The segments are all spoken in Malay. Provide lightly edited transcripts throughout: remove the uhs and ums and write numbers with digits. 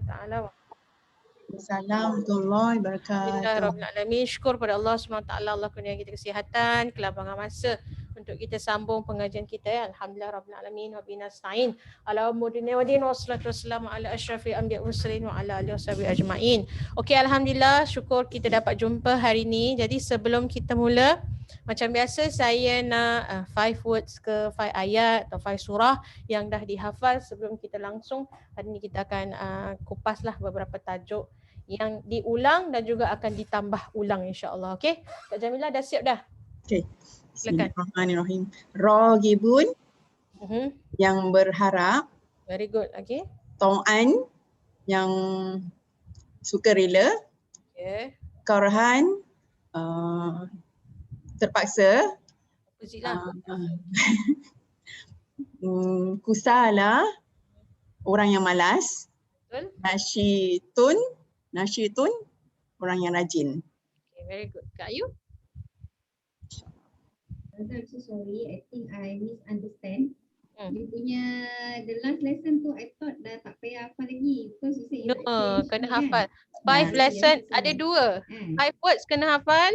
taala. Assalamualaikum warahmatullahi wabarakatuh. Alhamdulillahirrahmanirrahim. Syukur pada Allah SWT. Allah kurnia kita kesihatan, kelapangan masa untuk kita sambung pengajian kita ya. Alhamdulillahirrahmanirrahim. Wa binasta'in. Alhamdulillah wa din wa salatu wassalamu ala asyrafil anbiya mursalin wa ala alihi washabihi ajma'in. Okey, alhamdulillah syukur kita dapat jumpa hari ini. Jadi sebelum kita mula, macam biasa saya nak 5 words ke 5 ayat atau 5 surah yang dah dihafal sebelum kita langsung. Hari ini kita akan kupaslah beberapa tajuk yang diulang dan juga akan ditambah ulang insya-Allah. Okey. Kak Jamilah dah siap dah? Okey. Silakan. Bismillahirrahmanirrahim. Ragibun yang berharap. Very good. Okey. Tau'an yang sukarela. Okey. Karhan terpaksa. Opposite Kusala orang yang malas. Betul. Nasyitun orang yang rajin. Okay, very good. Kak Ayu? I'm so sorry, I think I misunderstand. You punya the last lesson tu I thought dah tak payah hafal lagi because you say you nak change kena kan? hafal. 5 lesson ada 2. 5 words kena hafal.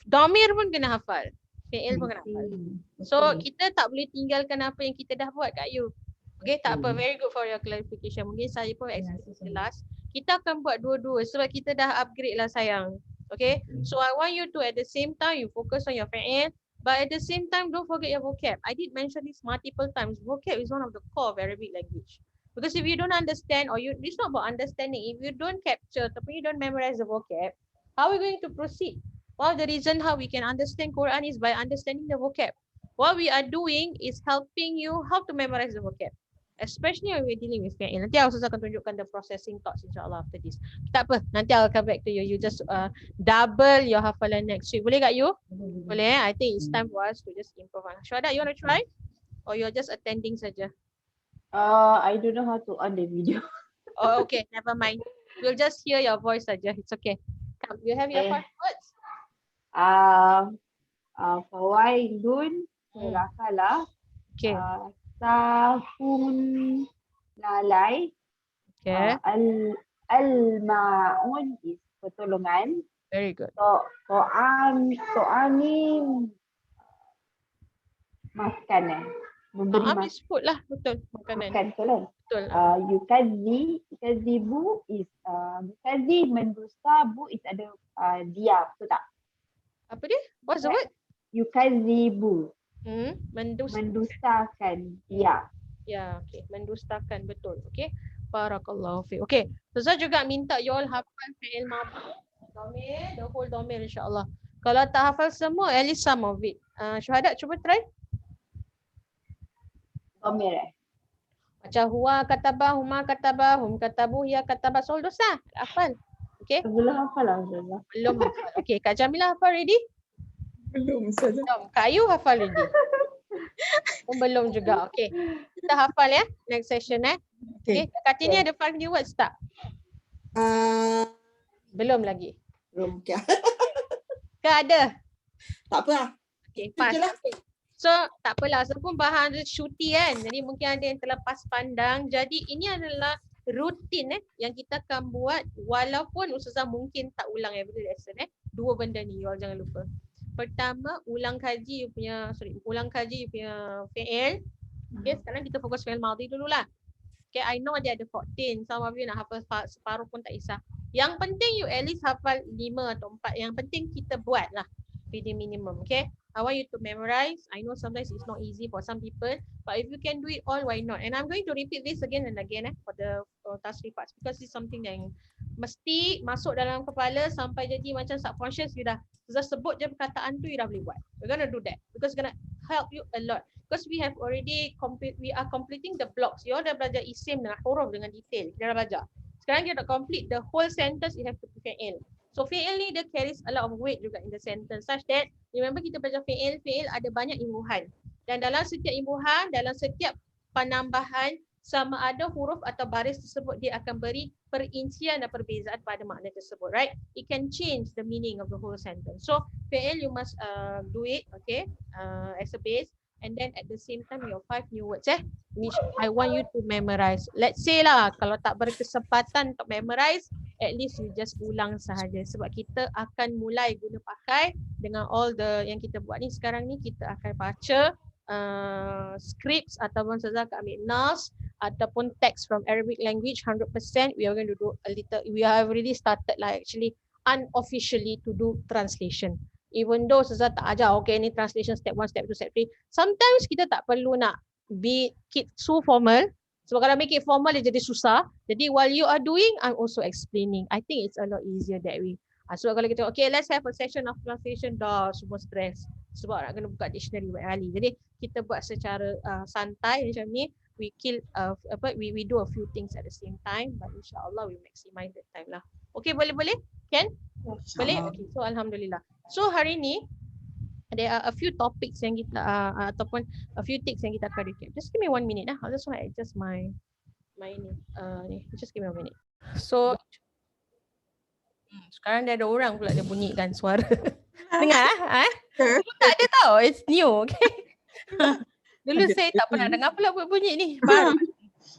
Domir pun kena hafal. Fi'il pun kena hafal. So kita tak boleh tinggalkan apa yang kita dah buat Kak Ayu. Okay, tak apa. Very good for your clarification. Mungkin saya pun explain jelas. Kita akan buat dua-dua sebab kita dah upgrade lah sayang. Okay. So I want you to at the same time you focus on your fi'il, but at the same time don't forget your vocab. I did mention this multiple times. Vocab is one of the core of Arabic language. Because if you don't understand or it's not about understanding. If you don't capture ataupun you don't memorize the vocab, how are we going to proceed? Well, the reason how we can understand Quran is by understanding the vocab. What we are doing is helping you how to memorize the vocab. Especially when we're dealing with fi'il. Nanti Ustaz akan tunjukkan the processing thoughts insyaAllah after this. Tak apa, nanti I'll come back to you. You just double your hafalan next week. Boleh Kak Yu? Boleh. I think it's time for us to just improve. Syuhada, you want to try? Or you're just attending saja? I don't know how to on the video. Oh, okay. Never mind. We'll just hear your voice saja. It's okay. Come, you have your 5 words? Fawaidun, Rakalah. Okay. Sahun lalai. Okay. Al-ma'un is pertolongan. Very good. To'ani makanan. Memberi makan. Food lah. Betul. Makanan. Makan, betul kan? Betul. Yukadzibu is yukadzi mendusta, bu is ada dia, betul tak? Apa dia? What's the word? Yukadzibu. Mendustakan. Ya. Ya, okey. Mendustakan, betul. Okey. Barakallahu fi. Okey. Ustaz juga minta you all hafal fi'il madhi. Domir, the whole domir insya-Allah. Kalau tak hafal semua, at least some of it. Syuhada cuba try. Domir Macam huwa kataba, huma kataba, hum katabu, ya kataba, soal dosa. Hafal. Okey. Belum hafal lah. Belum hafal. Okey, Kak Jamilah hafal ready? Belum Ustazah. Belum. Kak Ayu hafal ready? Belum juga. Okey. Kita hafal ya next session Okey. Kak Tini ada 5 new words tak? Belum lagi. Belum. Okay. Ke ada? Tak apa lah. Okey, pas. So, tak apalah. So pun bahan dia syuti kan. Jadi mungkin ada yang terlepas pandang. Jadi ini adalah rutin yang kita akan buat walaupun Ustazah mungkin tak ulang every lesson 2 benda ni you all jangan lupa. Pertama, ulang kaji you punya fi'il. Okay, sekarang kita fokus fi'il madhi dululah. Okay, I know dia ada 14. Some of you nak hafal separuh pun tak kisah. Yang penting you at least hafal 5 atau 4. Yang penting kita buat lah. Reading minimum, okay? I want you to memorize. I know sometimes it's not easy for some people. But if you can do it all, why not? And I'm going to repeat this again and again for the tasrif parts. Because it's something yang mesti masuk dalam kepala sampai jadi macam subconscious you dah sebut je perkataan tu you dah boleh buat. We're gonna do that because it's gonna help you a lot. Because we are completing the blocks. You all dah belajar isim dengan huruf dengan detail. Kita dah belajar. Sekarang kita dah complete the whole sentence you have to put fi'il. So fi'il ni dia carries a lot of weight juga in the sentence such that remember kita belajar fi'il ada banyak imbuhan. Dan dalam setiap imbuhan, dalam setiap penambahan sama ada huruf atau baris tersebut dia akan beri perincian dan perbezaan pada makna tersebut, right? It can change the meaning of the whole sentence. So fi'il you must do it, okay, as a base. and then at the same time your 5 new words which I want you to memorize. Let's say lah kalau tak berkesempatan untuk memorize, at least you just ulang sahaja sebab kita akan mulai guna pakai dengan all the yang kita buat ni sekarang ni. Kita akan baca scripts ataupun Ustazah akan ambil nas ataupun text from Arabic language 100%. We are going to do a little, we have already started lah actually unofficially to do translation. Even though Ustazah tak ajar, okay ni translation step 1, step 2, step 3. Sometimes kita tak perlu nak be it so formal. Sebab kalau make it formal dia jadi susah. Jadi while you are doing, I'm also explaining. I think it's a lot easier that way. Sebab kalau kita, okay let's have a session of translation, dah semua stress. Sebab nak kena buka dictionary banyak kali. Jadi kita buat secara santai macam ni. We kill, we do a few things at the same time. But insyaAllah we maximize that time lah. Okay boleh? Can? Boleh? Okay, so Alhamdulillah. So hari ni ada a few topics yang kita ataupun a few tips yang kita akan recap. Just give me 1 minute I'll just want to adjust my ni. Just give me 1 minute. So sekarang dia ada orang pula dia bunyikan suara. Dengar Dulu tak ada tau. It's new. Okay. Dulu saya tak pernah dengar pula bunyi ni. Baru.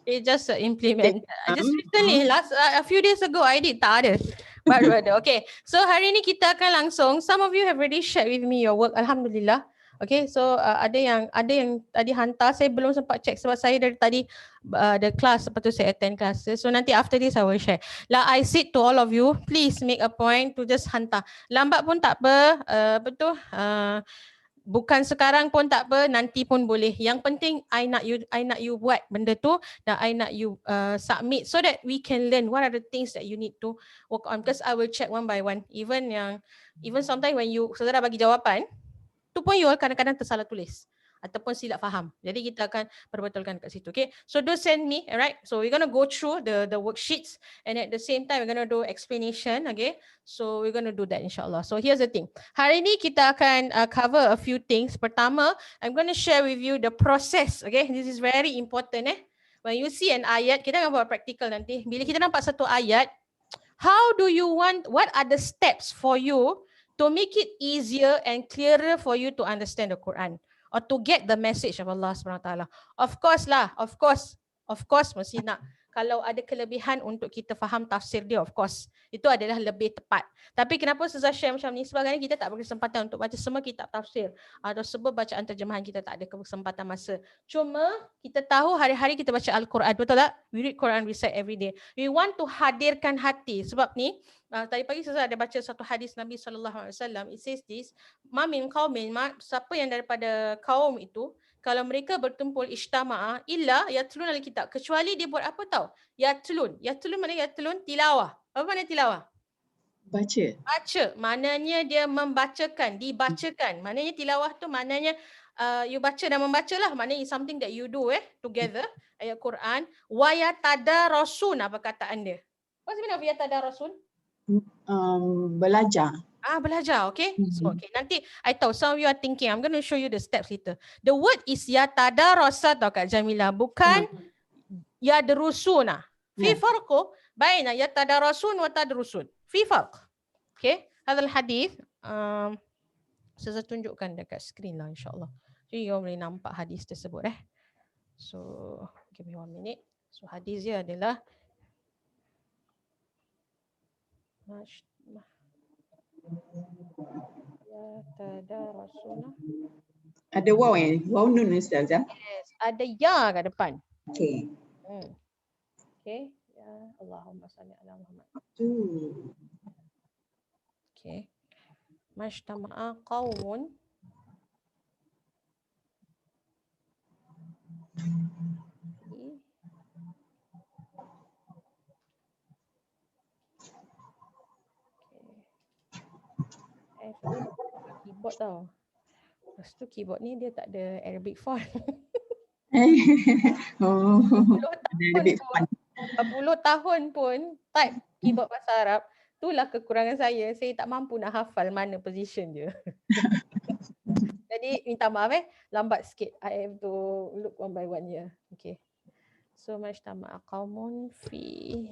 It just implement. Just recently a few days ago I did tak ada. Baru ada. Okay. So hari ni kita akan langsung. Some of you have already shared with me your work. Alhamdulillah. Okay. So ada yang tadi hantar. Saya belum sempat check sebab saya dari tadi the class. Lepas tu saya attend classes. So nanti after this I will share. Lah I said to all of you, please make a point to just hantar. Lambat pun tak apa. Betul. Bukan sekarang pun tak apa, nanti pun boleh. Yang penting I nak you buat benda tu dan I nak you submit so that we can learn what are the things that you need to work on. Because I will check one by one. Even sometimes when you saudara bagi jawapan, tu pun you kadang-kadang tersalah tulis ataupun silap faham. Jadi kita akan perbetulkan kat situ. Okay. So do send me, alright. So we're going to go through the worksheets and at the same time we're going to do explanation. Okay. So we're going to do that insyaAllah. So here's the thing. Hari ni kita akan cover a few things. Pertama, I'm going to share with you the process. Okay. This is very important. When you see an ayat, kita akan buat practical nanti. Bila kita nampak satu ayat, how do you want, what are the steps for you to make it easier and clearer for you to understand the Quran? Or to get the message of Allah SWT. Of course lah, of course mesti nak. Kalau ada kelebihan untuk kita faham tafsir dia, of course. Itu adalah lebih tepat. Tapi kenapa Ustazah share macam ni? Sebab kita tak berkesempatan untuk baca semua kitab tafsir. Atau semua bacaan terjemahan kita tak ada kesempatan masa. Cuma kita tahu hari-hari kita baca Al-Quran. Betul tak? We read Quran, recite every day. We want to hadirkan hati. Sebab ni, tadi pagi saya ada baca satu hadis Nabi SAW. It says this, ma min qaumin, siapa yang daripada kaum itu, kalau mereka bertumpul ijtama'a illa yatlun al-kitab, kecuali dia buat apa tahu? Yatlun mana yatlun? Tilawah. Apa makna tilawah? Baca. Maknanya dia membacakan, dibacakan. Maknanya tilawah tu maknanya you baca dan membaca lah. Maknanya something that you do together, ayat Quran. Wa yatadarasun, apa kataan dia? What's the meaning of yatadarasun? Belajar. Belajar, okay? So, okay, nanti I tahu some of you are thinking, I'm going to show you the steps later. The word is yatadarasa tau Kak Jamila, bukan yadrusuna. Fi farqu baina yatadarasun wa tadrusun. Fi farq. Okay? Hadal hadith, saya tunjukkan dekat screen lah insyaAllah. Jadi you boleh nampak hadis tersebut So, give me 1 minute. So, hadis dia adalah Ada waw waw nun Ustazah. Yes, ada ya kat depan. Okay. Okay. Ya Allahumma salli ala Muhammad. Okay. Majtama'a qaumun keyboard tau. Lepas tu keyboard ni dia tak ada Arabic font. 40 tahun pun type keyboard bahasa Arab. Itulah kekurangan saya. Saya tak mampu nak hafal mana position dia. Jadi minta maaf lambat sikit. I have to look one by one ya. Okay. So majtama'a qaumun fi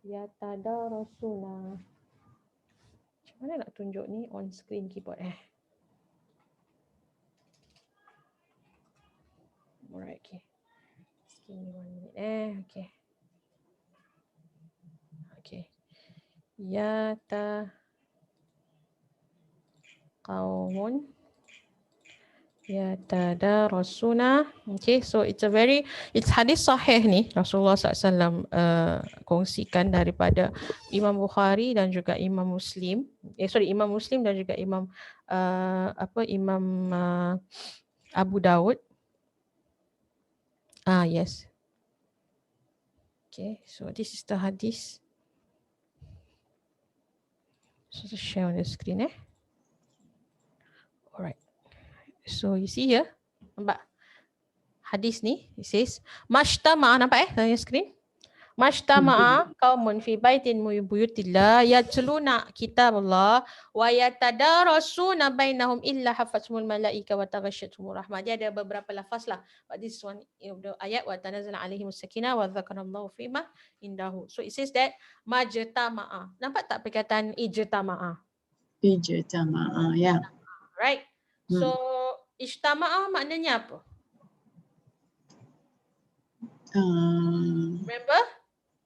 yatadarasuna. Macam mana nak tunjuk ni on screen keyboard Alright, okay. Just give me 1 minute. Okay. Okay. Qaumun yatadarasuna. Okay, so it's hadis sahih ni. Rasulullah SAW kongsikan daripada Imam Bukhari dan juga Imam Muslim. Imam Muslim dan juga Imam Abu Dawud. Yes. Okay, so this is the hadis. So just share on the screen. Alright. So you see here, nampak hadis ni, it says mashtama'a, nampak dalam screen? Mashtama'a qaumun fi baitin min buyutillah yatluna kitaballah wa yatadarasuna bainahum illa hafathumul malaika wa taghashiyatuhumur rahmah. Dia ada beberapa lafaz lah. But this one the ayat wa tanazzala alaihimus sakinah wa dzakarallahu fima indahu. So it says that majtama'a. Nampak tak perkataan ijtama'a? Ijtama'a, ya. Right. So ijtama'a maknanya apa? Remember?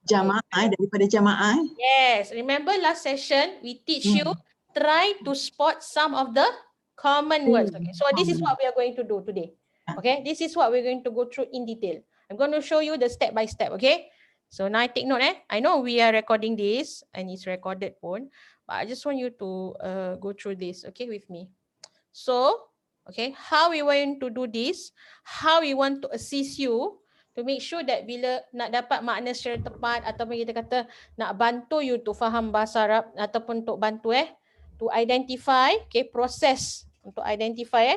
Jamaah, daripada jamaah. Yes. Remember last session we teach you try to spot some of the common words. Okay. So this is what we are going to do today. Okay. This is what we're going to go through in detail. I'm going to show you the step by step. Okay. So now take note. I know we are recording this and it's recorded pun, but I just want you to go through this. Okay, with me. So, okay, how we want to do this? How we want to assist you to make sure that bila nak dapat makna secara tepat ataupun kita kata nak bantu you to faham bahasa Arab ataupun untuk bantu to identify, okay, proses untuk identify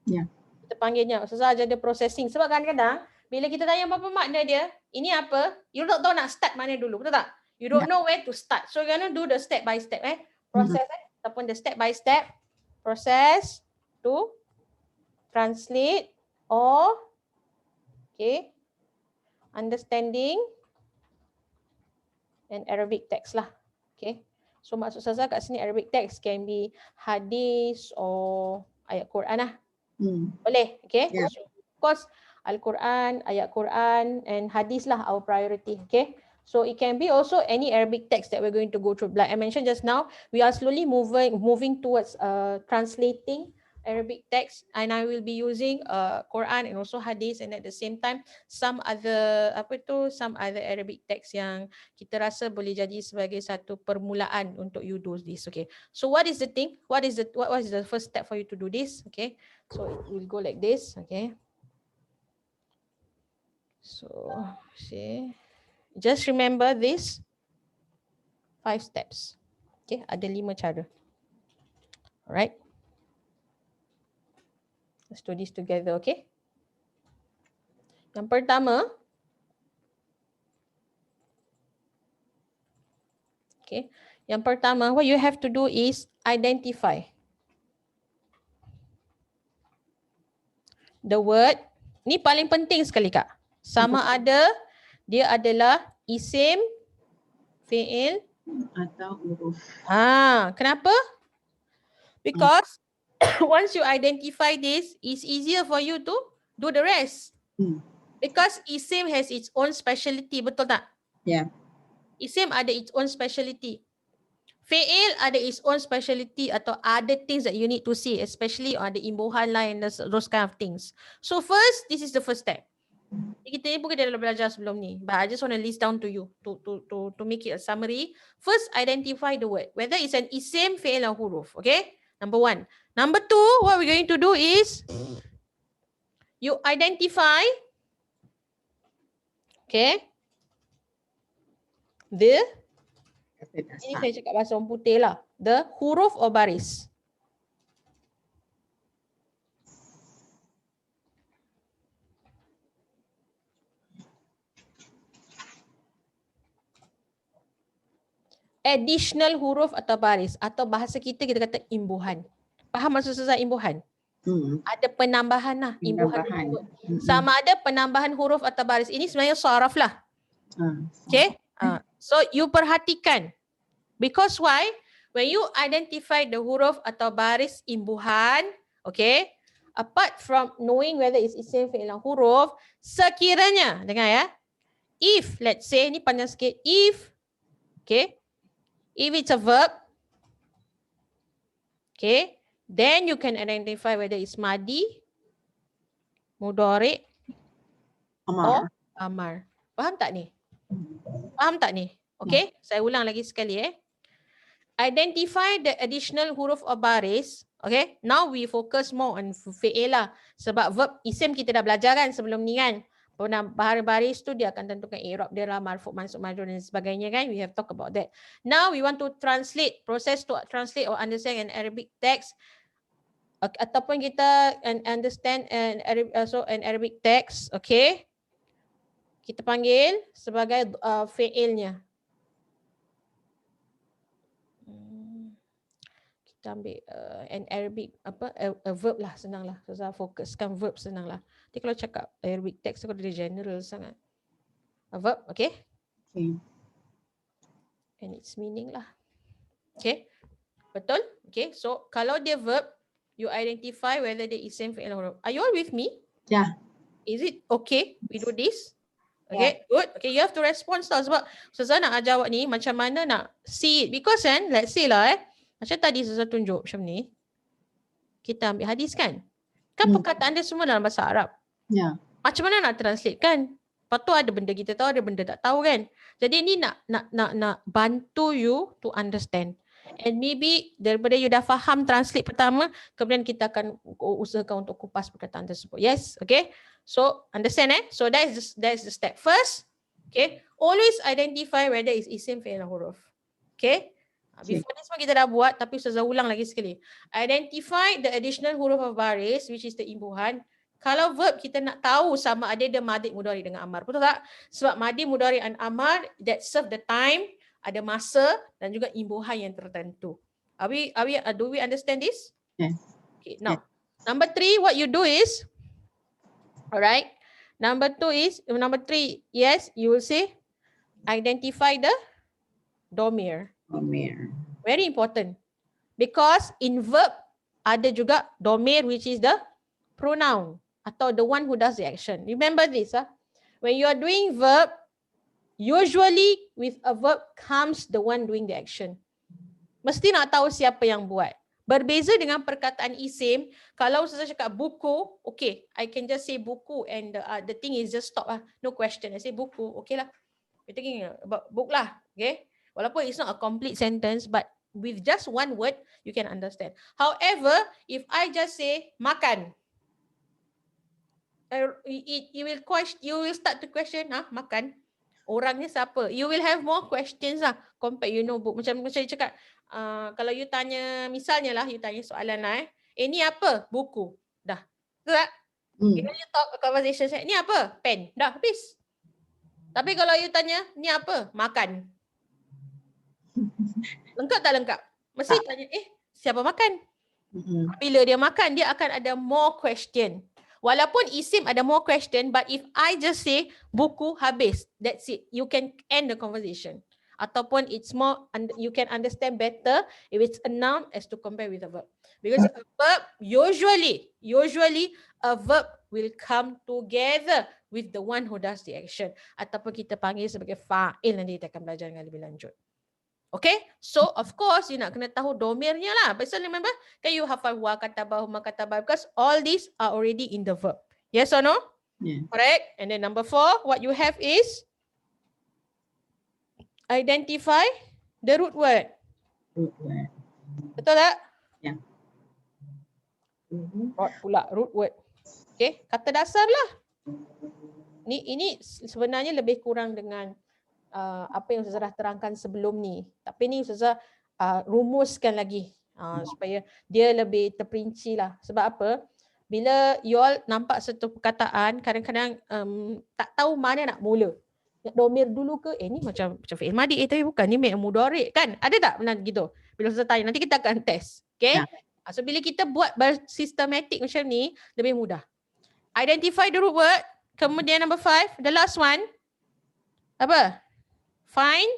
Ya. Kita panggilnya Ustazah ada processing. Sebab kadang-kadang bila kita tanya apa makna dia, ini apa, you tak tahu nak start mana dulu, betul tak? You don't know where to start. So you're gonna do the step by step process ataupun the step by step process to translate or okay, understanding and Arabic text lah. Okay. So maksud saya kat sini Arabic text can be hadis or ayat Quran lah. Boleh. Okay. Yeah. So, of course Al-Quran, ayat Quran and hadis lah our priority. Okay. So it can be also any Arabic text that we're going to go through. Like I mentioned just now, we are slowly moving towards translating Arabic text, and I will be using Quran and also hadith, and at the same time some other Arabic text yang kita rasa boleh jadi sebagai satu permulaan untuk you do this. Okay. So what is the thing? What is the first step for you to do this? Okay. So it will go like this. Okay. So see. Just remember this 5 steps. Okay, ada 5 cara. Alright. Let's do this together, okay? Yang pertama, okay. Yang pertama, what you have to do is identify the word. Ni paling penting sekali, Kak. Sama ada dia adalah isim, fi'il atau huruf. Kenapa? Because once you identify this, it's easier for you to do the rest. Because isim has its own speciality, betul tak? Yeah. Isim ada its own speciality. Fi'il ada its own speciality atau other things that you need to see, especially ada imbuhan lah and those kind of things. So first, this is the first step. Kita ni pun kita dah belajar sebelum ni, but I just want to list down to you to make it a summary. First, identify the word, whether it's an isim, fi'il or huruf. Okay, number 1. Number 2, what we're going to do is you identify, okay, ini saya cakap bahasa orang putih lah, the huruf or baris. Additional huruf atau baris, atau bahasa kita kata imbuhan. Faham maksud saya imbuhan? Ada penambahan lah, imbuhan. Sama ada penambahan huruf atau baris. Ini sebenarnya saraf lah. Okay. So you perhatikan. Because why? When you identify the huruf atau baris imbuhan, okay, apart from knowing whether it's isim, fi'il dan huruf, sekiranya, dengar ya, if, let's say, ni panjang sikit, if, okay, if it's a verb, okay, then you can identify whether it's madi, mudhari, or Amar. amar. Faham tak ni? Faham tak ni? Okay, saya ulang lagi sekali Identify the additional huruf or baris. Okay, now we focus more on fi'il lah. Sebab verb isim kita dah belajar kan sebelum ni kan. Baris tu dia akan tentukan i'rab dia lah, marfu', mansub, majrur dan sebagainya kan. We have talked about that. Now we want to translate, process to translate or understand an Arabic text. Ataupun kita understand an Arabic text. Okay. Kita panggil sebagai fi'ilnya. Kita ambil an Arabic a verb lah, senang lah. Saya fokuskan verb, senang lah. Nanti kalau cakap Arabic text aku dia general sangat. A verb, okay? Okay. And its meaning lah. Okay? Betul? Okay, so kalau dia verb, you identify whether dia isim, fi'il, huruf. Are you all with me? Yeah. Is it okay we do this? Okay, good. Okay, you have to respond tau sebab Ustazah nak ajar awak ni macam mana nak see it. Because kan, let's say lah macam tadi Ustazah tunjuk macam ni. Kita ambil hadis kan. Kan perkataan dia semua dalam bahasa Arab. Yeah. Macam mana nak translate kan? Lepas tu ada benda kita tahu, ada benda tak tahu kan. Jadi ni nak bantu you to understand. And maybe daripada you dah faham translate pertama, kemudian kita akan usahakan untuk kupas perkataan tersebut. Yes, okay. So understand So that is the step. First, okay, always identify whether it's isim, fi'il, huruf. Okay. Before this one kita dah buat, tapi Ustazah ulang lagi sekali. Identify the additional huruf of baris, which is the imbuhan. Kalau verb kita nak tahu sama ada dia madi, mudhari dengan amar. Betul tak? Sebab madi, mudhari dan amar that serve the time, ada masa dan juga imbuhan yang tertentu. Do we understand this? Yes. Okay, now number 3, what you do is, alright. Number 3, yes, you will say identify the domir. Amir. Very important. Because in verb ada juga domir, which is the pronoun atau the one who does the action. Remember this. When you are doing verb, usually with a verb comes the one doing the action. Mesti nak tahu siapa yang buat. Berbeza dengan perkataan isim, kalau saya cakap buku, okay, I can just say buku and the thing is just stop no question. I say buku, okay lah. You're thinking about book lah, okay. Walaupun it's not a complete sentence, but with just one word, you can understand. However, if I just say makan, you will start to question, makan, orangnya siapa? You will have more questions lah, compare book. Macam you cakap, kalau you tanya, misalnya lah, you tanya soalan lah, ni apa? Buku. Dah. Betul tak? Kalau you talk a conversation, ni apa? Pen. Dah, habis. Tapi kalau you tanya, ni apa? Makan. Lengkap tak lengkap? Mesti tanya, siapa makan? Bila dia makan, dia akan ada more question. Walaupun isim ada more question, but if I just say buku, habis. That's it. You can end the conversation. Ataupun it's more, you can understand better if it's a noun as to compare with a verb. Because a verb, usually a verb will come together with the one who does the action. Ataupun kita panggil sebagai fa'il, nanti kita akan belajar dengan lebih lanjut. Okay, so of course you nak kena tahu domirnya lah. But remember, can you hafal huwa, katabah, huma, katabah, because all these are already in the verb. Yes or no? Yeah. Correct. And then number 4, what you have is identify the root word. Root word. Betul tak? Yeah. Root word. Okay, kata dasar lah. Ini sebenarnya lebih kurang dengan apa yang Ustazah terangkan sebelum ni. Tapi ni Ustazah rumuskan lagi supaya dia lebih terperinci lah. Sebab apa? Bila you all nampak satu perkataan, kadang-kadang tak tahu mana nak mula. Nak domir dulu ke? Ni macam fi'il madi. Tapi bukan. Ni mudhari kan? Ada tak pernah gitu? Bila Ustazah tanya, nanti kita akan test. Okay? Yeah. So bila kita buat bersistematik macam ni, lebih mudah. Identify the root word. Kemudian number 5, the last one. Apa? Find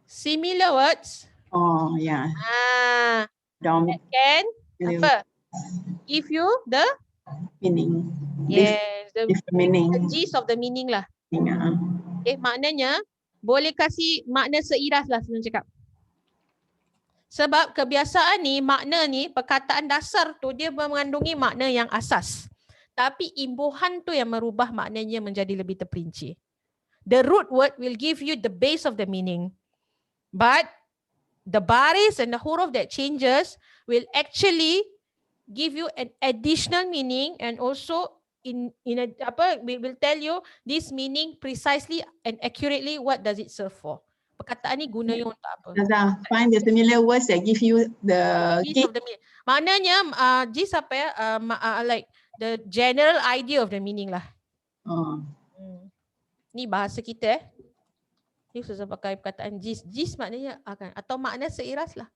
similar words. Oh, yeah. That can apa? Give you the Meaning. yes, the Different meaning. gist of the meaning lah. Yeah. Okay, maknanya boleh kasih makna seiras lah senang cakap. Sebab kebiasaan ni, makna ni, perkataan dasar tu dia mengandungi makna yang asas. Tapi imbuhan tu yang merubah maknanya menjadi lebih terperinci. The root word will give you the base of the meaning. But the baris and the huruf that changes will actually give you an additional meaning, and also will tell you this meaning precisely and accurately what does it serve for. Perkataan ni gunanya untuk apa? Find the similar words that give you the Gist of the meaning. Maknanya gist apa ya? Like the general idea of the meaning lah. Ni bahasa kita Ni susah pakai perkataan gist. Gist maknanya akan atau makna seiras lah.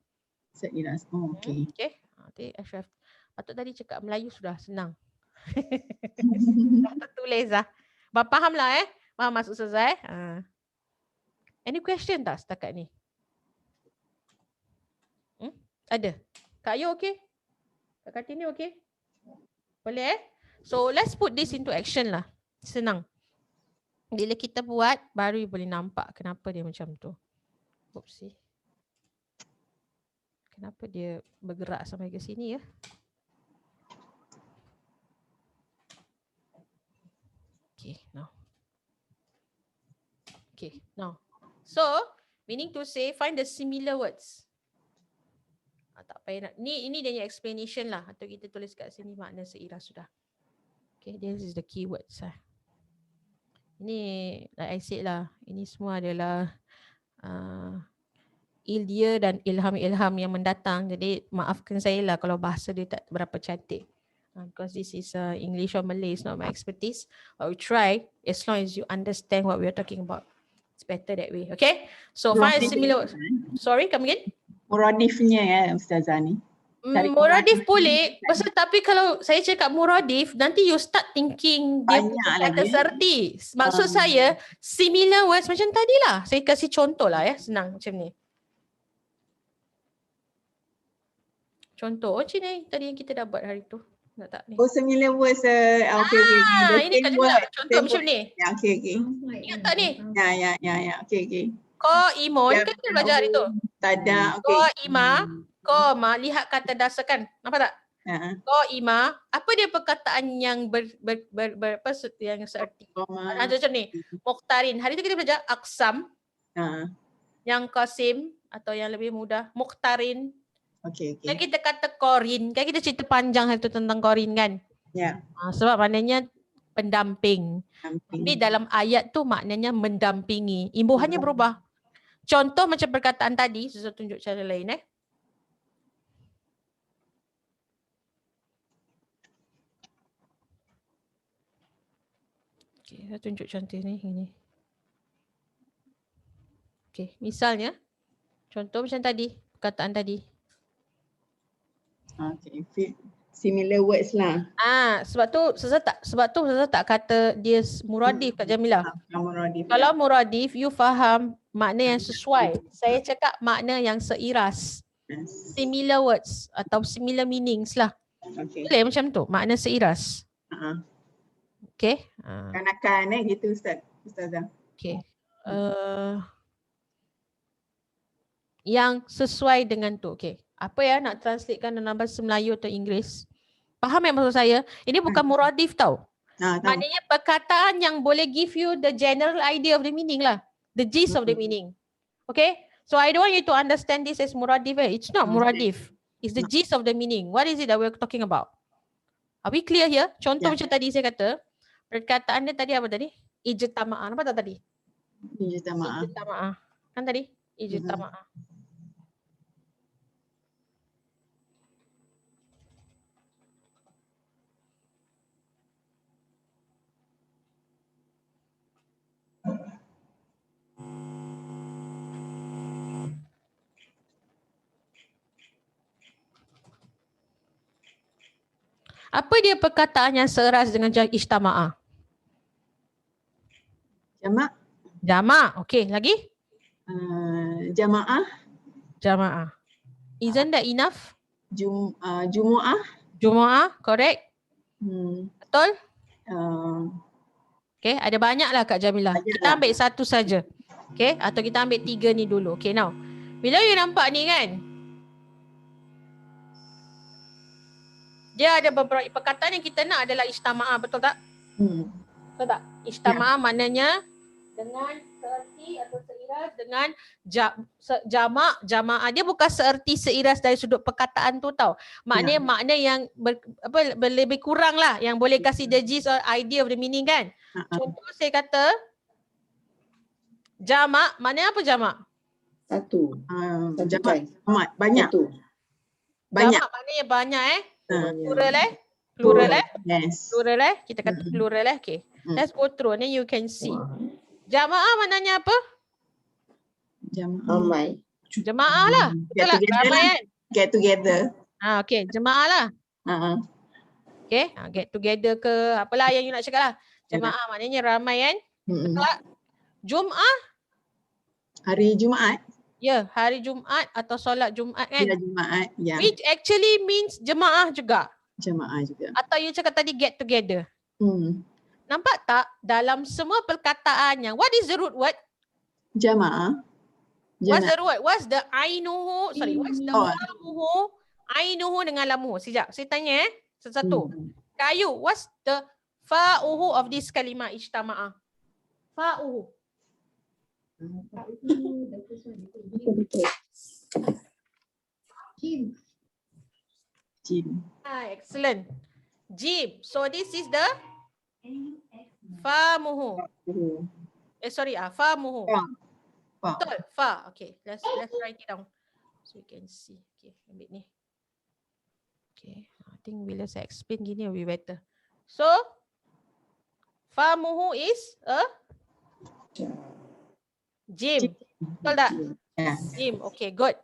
Seiras. Oh, okay. Okay. Nanti Ashraf patut tadi cakap Melayu sudah senang. Dah tulis lah. Faham lah Faham maksud Ustazah Any question tak setakat ni? Ada? Kak Yu okay? Kak Kartini okay? Boleh So let's put this into action lah. Senang. Bila kita buat, baru boleh nampak kenapa dia macam tu. Oopsie. Kenapa dia bergerak sampai ke sini ya? Okay, now. So, meaning to say, find the similar words. Tak payah nak. Ini dia punya explanation lah. Atau kita tulis kat sini makna seiras sudah. Okay, this is the keywords. Ini, like I said lah, ini semua adalah ildia dan ilham-ilham yang mendatang. Jadi, maafkan saya lah kalau bahasa dia tak berapa cantik. Because this is English or Malay, it's not my expertise. But we try as long as you understand what we are talking about. It's better that way, okay? So find a similar. Sorry, come again? Muradifnya Ustazah ni. Muradif boleh. Pasal tapi kalau saya cakap muradif, nanti you start thinking dia kata serti. Maksud saya similar words macam tadi lah. Saya kasih contoh lah senang macam ni. Contoh macam ni tadi yang kita dah buat hari tu. Tak ni. Oh, similar words. Okay. Ini kat juga contoh macam ni. Ya, okay. Ingat tak ni? Ya. Okay. Ko imun kan kita belajar hari tu. Tada. Okay. Ko ima, ko ma, lihat kata dasar kan. Nampak tak? Ko ima, apa dia perkataan yang yang seerti? Macam ni. Mukhtarin. Hari tu kita belajar aksam. Yang qasim atau yang lebih mudah mukhtarin. Okay. Kan kita kata korin, kan kita cerita panjang hari tu tentang korin kan? Ya. Sebab maknanya pendamping. Tapi dalam ayat tu maknanya mendampingi. Imbuhannya berubah. Contoh macam perkataan tadi, saya tunjuk cara lain Okay, saya tunjuk contoh ni. Ini. Okay, misalnya contoh macam tadi, perkataan tadi. Okay, similar words lah. Sebab tu Ustazah tak kata dia muradif Kak Jamilah. Kalau muradif, you faham makna yang sesuai. Saya cakap makna yang seiras. Similar words atau similar meanings lah. Okay. Boleh macam tu, makna seiras. Okay. Kanakan gitu Ustazah. Okay. Yang sesuai dengan tu. Okay. Apa nak translatekan dalam bahasa Melayu atau Inggeris? Faham maksud saya? Ini bukan muradif tau. Maknanya perkataan yang boleh give you the general idea of the meaning lah. The gist of the meaning. Okay? So I don't want you to understand this as muradif. It's not muradif. It's the gist of the meaning. What is it that we're talking about? Are we clear here? Contoh macam tadi saya kata. Perkataan dia tadi apa tadi? Ijtama'ah. Nampak tak tadi? Ijtama'ah. Kan tadi? Ijtama'ah. Apa dia perkataan yang seras dengan ijtama'ah? Jamak. Okey, lagi? Jamaah. Isn't that enough? Jumu'ah. Jumaah, correct? Hmm. Betul? Uh, Okay, ada banyak lah Kak Jamilah. Banyak Kita lah. ambil satu saja. Okay, atau kita ambil 3 ni dulu. Okay, now. Bila you nampak ni kan, dia ada beberapa perkataan yang kita nak adalah ijtama'ah, betul tak? Betul tak? Ijtama'ah maknanya dengan seerti atau seiras dengan jamaah. Dia bukan seerti seiras dari sudut perkataan tu tau. Maknanya makna yang lebih kurang lah, yang boleh kasih the gist or idea of the meaning kan. Contoh saya kata jamak, maknanya apa jamak? Satu. Jamak banyak. Banyak. Jamak maknanya banyak Banyak. Plural Yes. Plural kita kata plural Okay. Let's go through and then you can see. Jamaah maknanya apa? Ramai. Jemaah lah. Betul lah. Ramai kan? Get together. Okay. Jemaah lah. Okay. Get together ke apalah yang you nak cakap lah. Jemaah maknanya ramai kan? Betul tak? Jumaah. Hari Jumaat. Ya, hari Jumaat atau solat Jumaat kan? Ya, Jumaat. Ya. Which actually means jemaah juga. Jemaah juga. Atau you cakap tadi get together. Nampak tak dalam semua perkataan yang what is the root word? Jamaah. What's the root word? What's the ainuhu? Sorry, what's the lamuhu? Ainuhu dengan lamuhu. Sekejap, saya tanya satu-satu. Kayu, what's the fa'uhu of this kalimah ijtama'ah? Fa'uhu. Jim. Excellent. Jim. So this is the Famuhu. Famuhu. Betul. Fa. Okay. Let's write it down so you can see. Okay. Ambil ni. Okay. I think bila saya explain gini will be better. So Famuhu is a Jim. Betul tak? Jim. Okay. Good.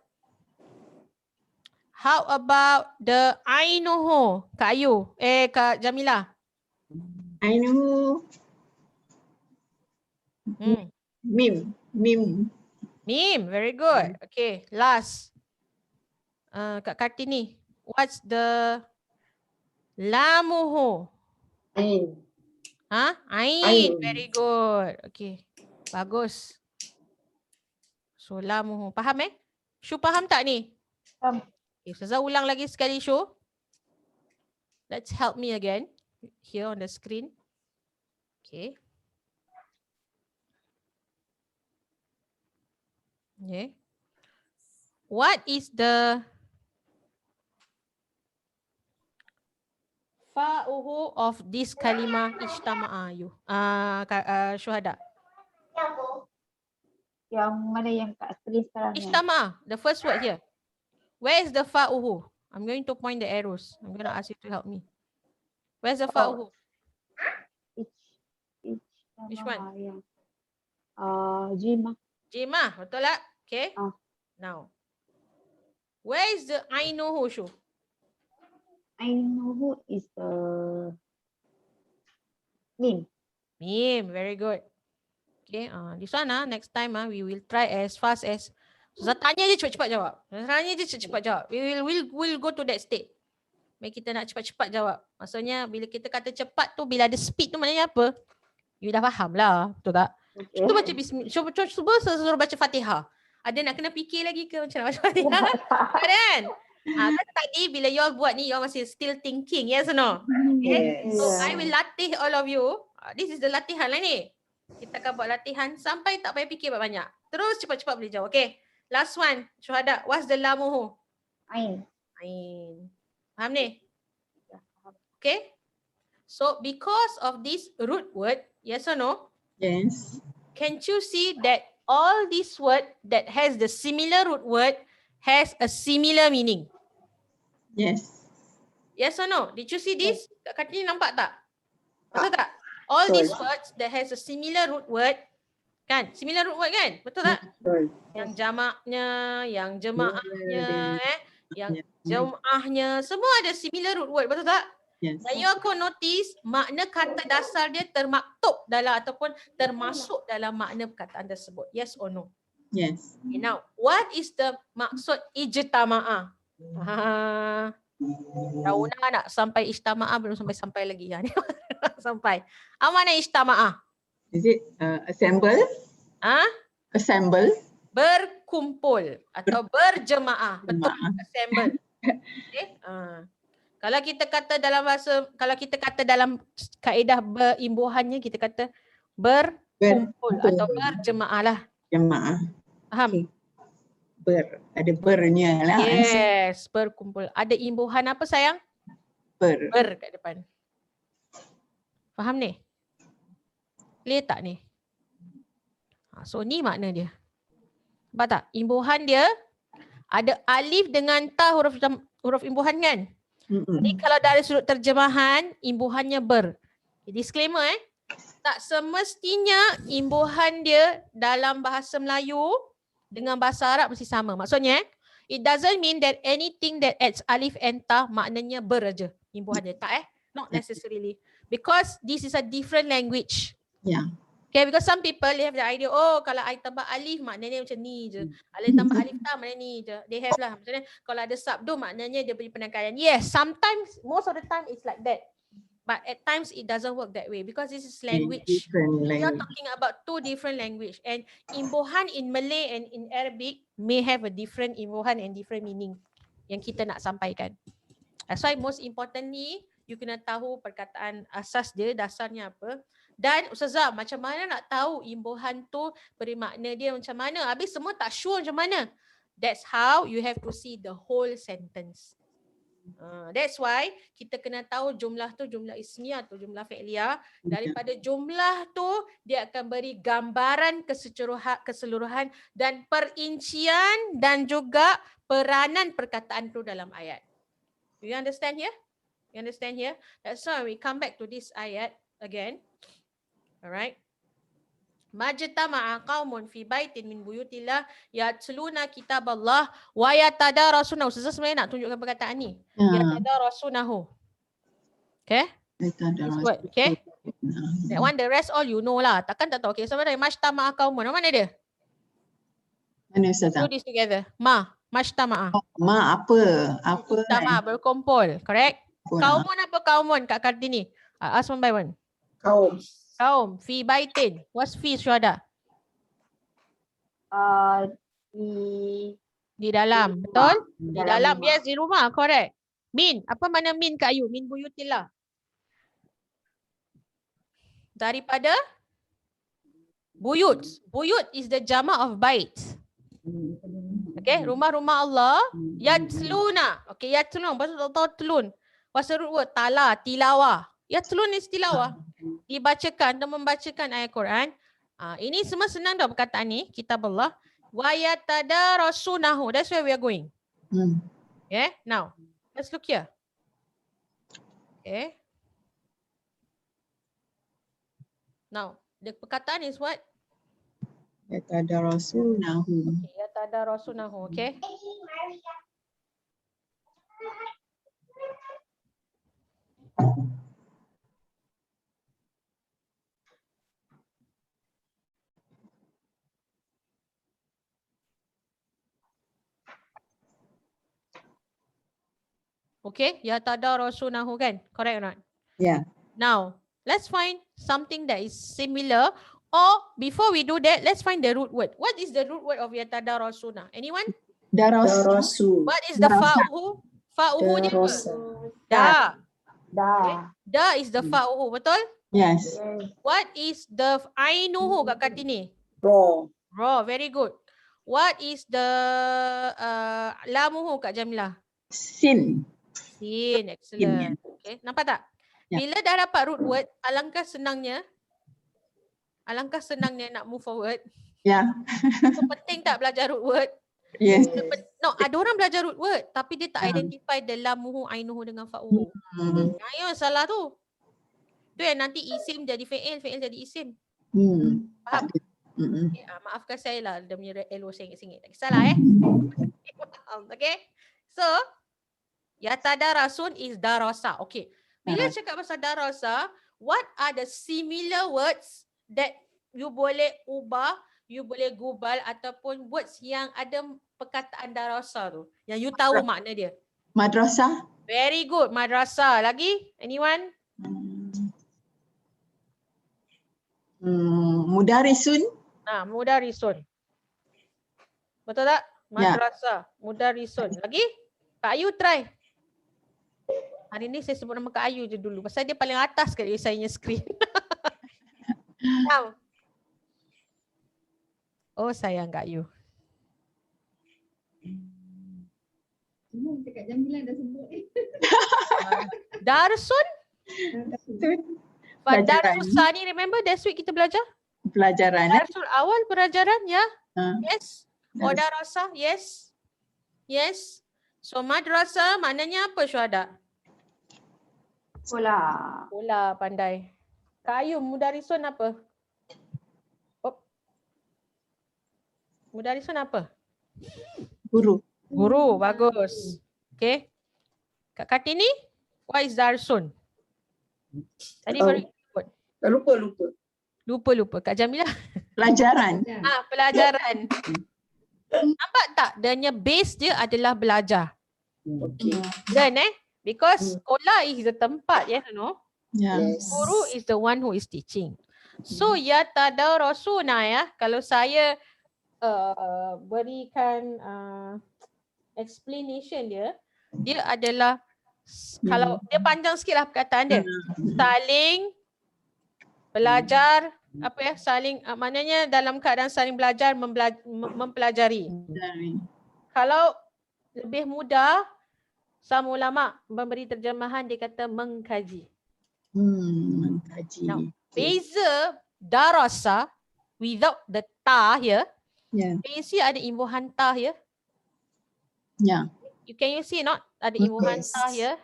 How about the Ainuhu? Kak Ayu. Kak Jamilah. Ainuhu. Mim. Mim. Very good. Okay. Last. Kak Kartini. What's the Lamuhu? Ain. Ain. Very good. Okay. Bagus. So Lamuhu. Faham Shu faham tak ni? Faham. Okay, Ustazah ulang lagi sekali Shu. Let's help me again. Here on the screen. Okay. Okay. What is the fa'uhu of this kalimah ijtama'ah you? Syuhada. Yang mana yang kat screen sekarang ni? Ijtama'ah, the first word here. Where is the fa'uhu? I'm going to point the arrows. I'm going to ask you to help me. Where's the fa'uhu? Which one? Jimah. Jimah, betul tak? Okay. Now, where is the ainuhu Shu? Ainuhu is the mim. Mim, very good. Okay, this one next time we will try as fast as Ustazah tanya je cepat-cepat jawab. Tanya je cepat-cepat jawab. We'll go to that state. Mari kita nak cepat-cepat jawab. Maksudnya bila kita kata cepat tu, bila ada speed tu maknanya apa? You dah faham lah, betul tak? Okay. Cuba baca bismillah. Cuba suruh baca Fatihah. Ada nak kena fikir lagi ke macam nak baca Fatihah? Kan? Kan tadi bila you all buat ni, you all masih still thinking, yes or no? Okay? Yes. So I will latih all of you. This is the latihan lah ni. Kita akan buat latihan sampai tak payah fikir banyak. Terus cepat-cepat boleh jawab. Okay. Last one. Syuhada. What's the lamuhu? Ain. Ain. Faham ni? Okay. So because of this root word, yes or no? Yes. Can't you see that all this word that has the similar root word has a similar meaning? Yes. Yes or no? Did you see this? Kat ni nampak tak? Betul tak? All these words that has a similar root word, kan? Similar root word kan? Betul tak? Yang jamaknya, yang jemaahnya, yang jemaahnya, semua ada similar root word, betul tak? Yes. Dan you akan notice makna kata dasar dia termaktub dalam ataupun termasuk dalam makna perkataan tersebut. Yes or no? Yes. Okay, now, what is the maksud ijtama'ah? Rauna nak sampai ijtama'ah belum sampai lagi. Ya, ni sampai. Mana ijtama'ah? Is it assemble? Ah, Assemble? berkumpul atau berjemaah. Betul, Jemaah. assemble. Okay? Kalau kita kata dalam bahasa, kalau kita kata dalam kaedah berimbuhannya, kita kata berkumpul atau berjemaah lah. Jemaah. Faham? Ada bernya lah. Yes, berkumpul. Ada imbuhan apa sayang? Ber kat depan. Faham ni? Clear tak ni? So ni makna dia. Nampak tak? Imbuhan dia ada alif dengan ta huruf imbuhan kan? Ni kalau dari sudut terjemahan, imbuhannya ber. Disclaimer tak semestinya imbuhan dia dalam bahasa Melayu dengan bahasa Arab mesti sama. Maksudnya, it doesn't mean that anything that adds alif and ta maknanya ber aja imbuhan dia. Tak not necessarily. Because this is a different language. Yeah. Okay, because some people they have the idea, oh kalau I tambah alif maknanya macam ni je. Alif tambah alif ta maknanya ni je. They have lah. Maksudnya kalau ada sabdu maknanya dia punya penangkaian. Yes, sometimes, most of the time it's like that. But at times it doesn't work that way because this is language. We are talking about two different language. And imbuhan in Malay and in Arabic may have a different imbuhan and different meaning yang kita nak sampaikan. That's why most importantly, you kena tahu perkataan asas dia, dasarnya apa. Dan Ustazah, macam mana nak tahu imbuhan tu beri makna dia macam mana? Habis semua tak sure macam mana. That's how you have to see the whole sentence. That's why kita kena tahu jumlah tu jumlah ismiyah atau jumlah fi'liyah. Daripada jumlah tu dia akan beri gambaran keseluruhan dan perincian dan juga peranan perkataan tu dalam ayat. Do you understand here? You understand here? That's why we come back to this ayat again. Alright. Majtama'a qaumun fi baitin min buyutillah yatluna kitaballah wa yatadarasuna. Ustazah sebenarnya nak tunjukkan perkataan ni. Yatadarasunahu. Okay? Okay? That one the rest all you know lah. Takkan tak tahu. Okay, so mana majtama'a qaumun? Mana dia? Mana Ustazah? Do this together. Majtama'a. Apa? Majtama'a berkumpul. Correct? Kaumun apa kaumun Kak Kartini? Ask one by one. Kaum. Fi baitin. What's fi syuhada? Di dalam. Betul? Di dalam. Yes, di rumah. Correct. Min. Apa mana min Kak Ayu? Min buyutillah. Daripada buyut. Buyut is the jama' of bait. Okay. Rumah-rumah Allah. Yatluna. Okay. Yatluna. Pasal tahu telun. What's the root word? Tala. Tilawah. Yatlun is tilawah. Dibacakan dan membacakan ayat Quran. Ini semua senang dah perkataan ni. Kitab Allah. Wa yatadarasunahu. That's where we are going. Okay. Now, let's look here. Okay. Now, the perkataan is what? Yatadarasunahu. Okay. Yatadarasunahu. Okay. Okay, yatadarasunahu kan? Correct or not? Yeah. Now, let's find something that is similar. Or before we do that, let's find the root word. What is the root word of yatadarasuna? Anyone? Darasu. What is the fa'uhu? Fa'uhu dia apa? Da. Da is the fa'uhu, betul? Yes. What is the ainuhu Kak Kartini? Raw. Very good. What is the lamuhu Kak Jamilah? Sin. Excellent. Okay, nampak tak? Bila dah dapat root word, alangkah senangnya nak move forward. Yeah. So, penting tak belajar root word? Yes. No, ada orang belajar root word tapi dia tak identify the lamuhu, ainuhu dengan fa'uhu. Ayo salah tu. Tu yang nanti isim jadi fi'il, fi'il jadi isim. Faham? Okay, maafkan saya lah dia punya elo sengit-sengit. Tak kisahlah Okay. So, yatadarasun is darasa. Okay. Bila cakap pasal darasa, what are the similar words that you boleh ubah, you boleh gubal ataupun words yang ada perkataan darasa tu, yang you tahu makna dia? Madrasah. Very good. Madrasah. Lagi? Anyone? Mudarisun. Mudarisun. Betul tak? Ya. Madrasah. Mudarisun. Lagi? Kak Ayu try. Hari ni saya sebut nama Kak Ayu je dulu. Pasal dia paling atas kat saya punya skrin. Now. Oh sayang Kak Ayu. Semua dekat Jamilah dah sebut. Darsun? Pelajaran. Darsul Sani, remember last week kita belajar? Pelajaran. Darsul awal pelajaran, ya? Yes. Yes. Darasa, yes. Yes. So madrasah maknanya apa Syuhada? Sekolah. Sekolah, pandai. Kak Ayu, mudarisun apa? Mudarisun apa? Guru. Guru, bagus. Okay. Kak Kartini, what is darsun? Tadi baru ikut. Lupa. Kak Jamilah. Pelajaran. Pelajaran. Nampak tak? Dia base dia adalah belajar. Okay. Learn because sekolah is the tempat, you know. Ya. Guru is the one who is teaching. So ya tadarasuna ya. Kalau saya berikan explanation dia adalah kalau dia panjang sikit lah perkataan dia. Saling belajar, saling maknanya dalam keadaan saling belajar mempelajari. Kalau lebih mudah, sama ulama memberi terjemahan dia kata mengkaji. Mengkaji. Now, beza darasa without the ta here. Ya. Can you see ada imbuhan ta here? Ya. Can you see not? Ada imbuhan Yes. ta here.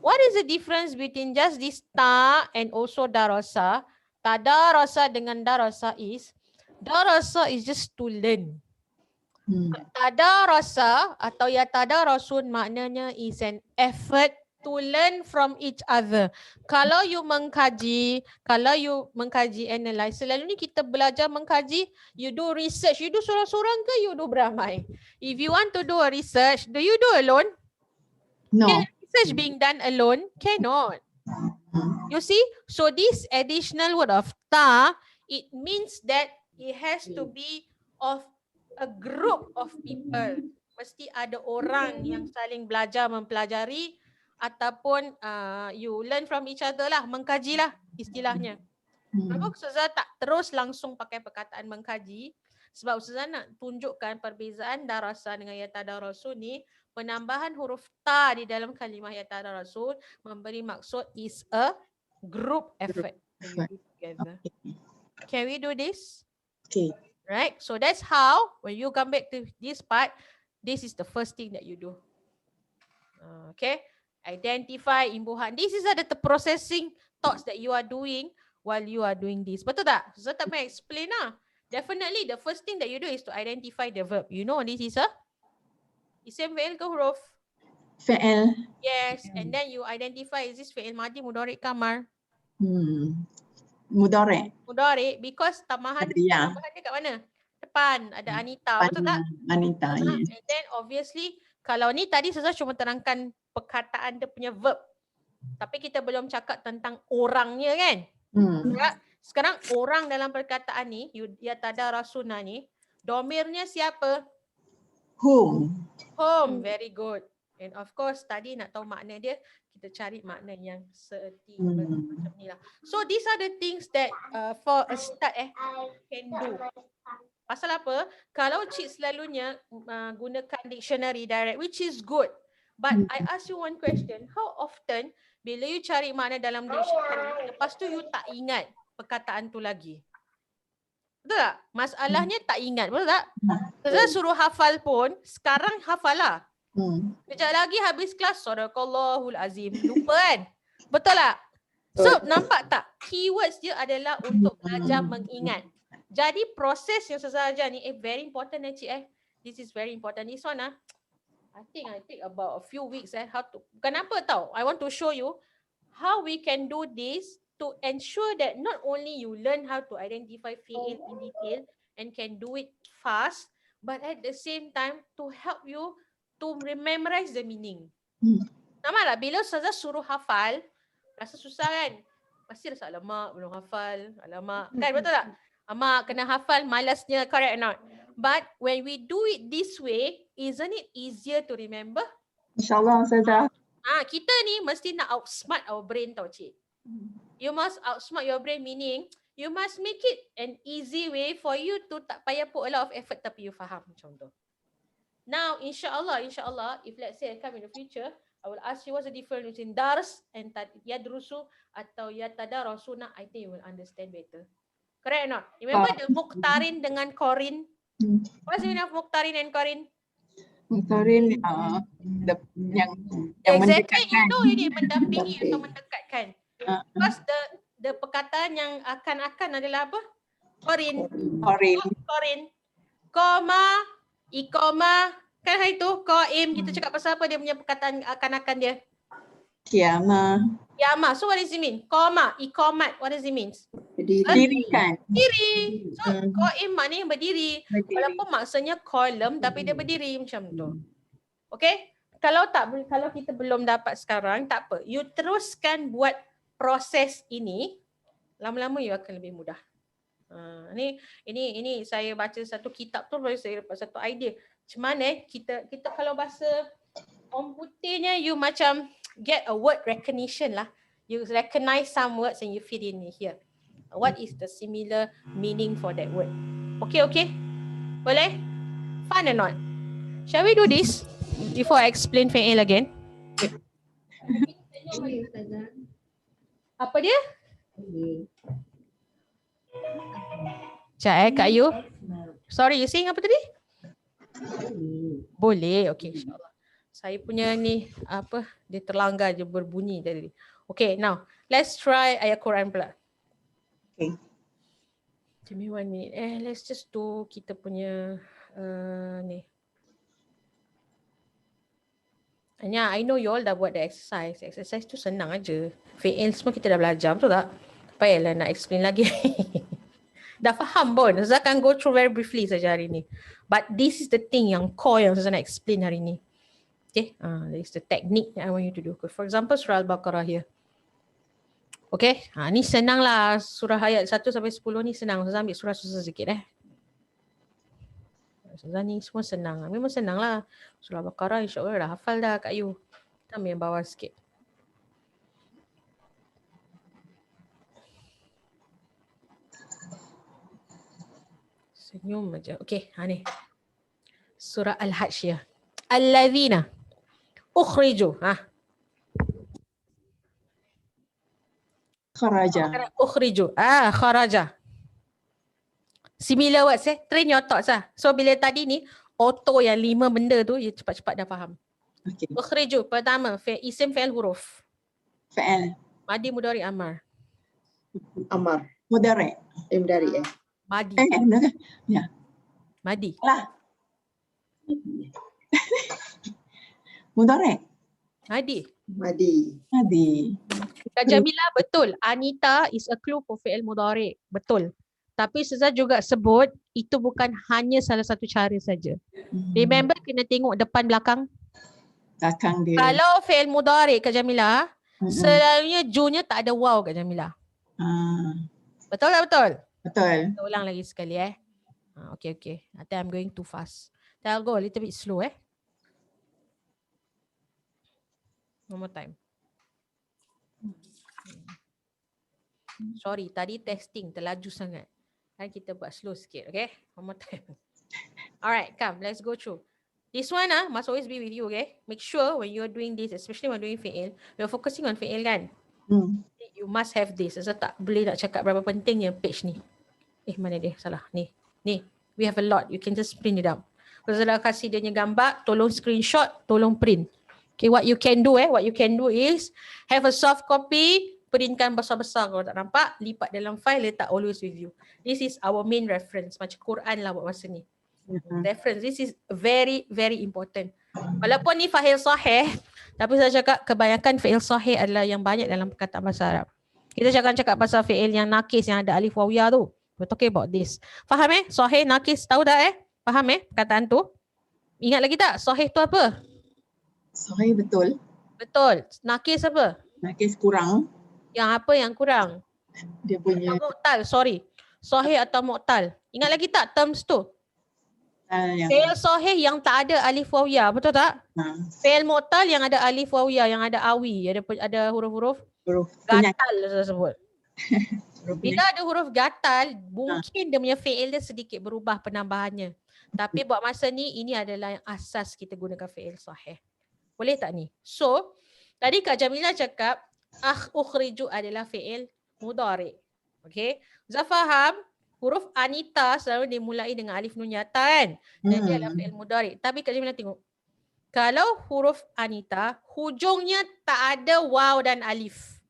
What is the difference between just this ta and also darasa? Tadarasa dengan darasa is just to learn. Tadarasa atau ya tadarasun maknanya is an effort to learn from each other. Kalau you mengkaji, analyze, selalu ni kita belajar mengkaji, you do research, you do sorang-sorang ke you do beramai? If you want to do a research, do you do alone? No. Can research being done alone? Cannot. You see, so this additional word of ta, it means that it has to be of a group of people. Mesti ada orang yang saling belajar mempelajari ataupun you learn from each other lah, mengkaji lah istilahnya. Kenapa Ustazah tak terus langsung pakai perkataan mengkaji? Sebab Ustazah nak tunjukkan perbezaan darasa dengan ya tadarasun ni, penambahan huruf ta di dalam kalimah ya tadarasun memberi maksud is a group effort. Together. Can we do this? Okay. Right? So that's how when you come back to this part, this is the first thing that you do. Okay? Identify imbuhan. This is the processing thoughts that you are doing while you are doing this. Betul tak? So tak payah explain lah. Definitely the first thing that you do is to identify the verb. You know this is a isim fi'il ke huruf? Fi'il. Yes. And then you identify is this fi'il madhi mudhari' kamar? Mudhari'. Mudhari' because tambahan dia kat mana? Depan. Ada Anita. Betul tak? Anita, yes. And then obviously kalau ni tadi saya cuma terangkan perkataan dia punya verb. Tapi kita belum cakap tentang orangnya kan? Sekarang orang dalam perkataan ni, ya tadarasuna ni, domirnya siapa? Whom. Home. Very good. And of course tadi nak tahu makna dia, kita cari makna yang seerti macam ni lah. So these are the things that for a start can do. Pasal apa? Kalau cik selalunya gunakan dictionary direct, which is good. But I ask you one question. How often bila you cari makna dalam dictionary, lepas tu you tak ingat perkataan tu lagi? Betul tak? Masalahnya tak ingat. Betul tak? Saya suruh hafal pun, sekarang hafal lah. Kejap lagi habis kelas, Sadaqallahul Azim. Lupa kan? Betul tak? So nampak tak? Keywords dia adalah untuk belajar mengingat. Jadi proses yang saya ajar ni very important cik This is very important. This one I think I take about a few weeks how to. Kenapa tahu? I want to show you how we can do this to ensure that not only you learn how to identify fi'il in detail and can do it fast, but at the same time to help you to memorize the meaning. Hmm. Nampak tak? Bila ustazah suruh hafal, rasa susah kan? Pasti rasa alamak, belum hafal. Alamak. Kan betul tak? Alamak, kena hafal, malasnya, correct or not? But when we do it this way, isn't it easier to remember? InsyaAllah Ustazah. Kita ni mesti nak outsmart our brain tau cik. You must outsmart your brain, meaning you must make it an easy way for you to tak payah put a lot of effort tapi you faham macam tu. Now, insyaAllah, if let's say I come in the future, I will ask you what's the difference between dars and yadrusu atau yatadarasuna. I think you will understand better. Correct or not? Remember the Muqtarin dengan Qarin? What's the meaning of Muqtarin and Qarin? Muqtarin yang Exactly, you mendekatkan. know ini mendampingi atau mendekatkan. Because the perkataan yang akan adalah apa? Qarin. Qarin. Koma, ikoma, kan hari tu qaim kita cakap pasal apa dia punya perkataan akan dia? Qiyamah. Qiyamah. So what does it mean? Koma, ikomat, what does it mean? Dirikan. Berdiri. So qaim maknanya berdiri. Walaupun maksudnya kolom tapi dia berdiri macam tu. Okay? Kalau kita belum dapat sekarang, tak apa. You teruskan buat proses ini, lama-lama you akan lebih mudah. Ini saya baca satu kitab tu, saya dapat satu idea. Macam mana kita kalau bahasa komputernya you macam get a word recognition lah. You recognize some words and you fit in here. What is the similar meaning for that word? Okay? Boleh? Fun or not? Shall we do this before I explain fi'il again? Boleh Ustazah. Apa dia? Boleh. Sekejap Kak Ayu. Sorry, you saying apa tadi? Boleh, okay, insyaAllah. Saya punya ni, dia terlanggar je berbunyi tadi. Okay, now, let's try ayat Quran pula. Okay. Give me 1 minute. Let's just do kita punya ni. Hanya, I know you all dah buat the exercise. Exercise tu senang aja. Fi'il semua kita dah belajar, betul tak? Tak payahlah nak explain lagi. Dah faham pun. Saya akan go through very briefly saja hari ni. But this is the thing yang core yang saya nak explain hari ni. Okay, that is the technique that I want you to do. For example, surah Al-Baqarah here. Okay, ni senang lah. Surah ayat 1 sampai 10 ni senang. Saya ambil surah susah sikit Surah ni semua senang. Memang senang lah. Surah Al-Baqarah insyaAllah dah hafal dah Kak Yu. Kita ambil yang bawah sikit. Senyum aja. Okay, ni. Surah Al-Hajjiyah. Alladzina ukhriju. Kharaja. Ukhriju. Kharaja. Similar words train your thoughts So bila tadi ni auto yang 5 benda tu you cepat-cepat dah faham. Okay. Ukhriju pertama isim fi'il huruf. Fa'al. Madi mudhari amar. Amar. Mudhari. Mudhari Madi. Ya. Madi. Lah. Mudhari. Madi. Madi. Kak Jamila betul. Anita is a clue for fi'il mudhari. Betul. Tapi Ustazah juga sebut itu bukan hanya salah satu cara saja. Remember kena tengok depan belakang. Belakang dia. Kalau fi'il mudhari Kak Jamila, selalunya ju-nya tak ada waw Kak Jamila. Betul tak betul? Betul. Kita ulang lagi sekali Okay. I think I'm going too fast. Then I'll go a little bit slow One more time. Sorry, tadi testing terlaju sangat. Kan kita buat slow sikit, okay? One more time. Alright, come, let's go through. This one must always be with you, okay? Make sure when you're doing this, especially when doing fi'il, you're focusing on fi'il kan? You must have this. Saya tak boleh nak cakap berapa pentingnya page ni. Mana dia? Salah. Ni. We have a lot. You can just print it out. Kalau saya dah kasih dia punya gambar, tolong screenshot, tolong print. Okay, what you can do is have a soft copy, printkan besar-besar kalau tak nampak, lipat dalam file, letak always with you. This is our main reference. Macam Quran lah buat masa ni. Reference. This is very, very important. Walaupun ni fa'il sahih, tapi saya cakap kebanyakan fi'il sahih adalah yang banyak dalam perkataan bahasa Arab. Kita jangan cakap pasal fi'il yang nakis yang ada alif wawiyah tu. We're talking about this. Faham Sahih, nakis, tahu tak Faham perkataan tu? Ingat lagi tak? Sahih tu apa? Sorry, betul. Betul. Nakis apa? Nakis kurang. Yang apa yang kurang? Dia punya Mu'tal, sorry. Sahih atau mu'tal. Ingat lagi tak terms tu? yang Fi'il sahih yang tak ada alif wawiyah, betul tak? Fi'il mu'tal yang ada alif wawiyah, yang ada awi, ada huruf-huruf huruf penyakit. gatal saya sebut. Bila ada huruf gatal, mungkin dia punya fi'il dia sedikit berubah penambahannya. Tapi buat masa ni, ini adalah yang asas kita gunakan fi'il sahih. Boleh tak ni? So, tadi Kak Jamilah cakap, ukhriju adalah fi'il mudhari'. Okay? Zah faham, huruf Anita selalu dimulai dengan alif nun nyata kan? Dan dia adalah fi'il mudhari'. Tapi Kak Jamilah tengok. Kalau huruf Anita, hujungnya tak ada waw dan alif.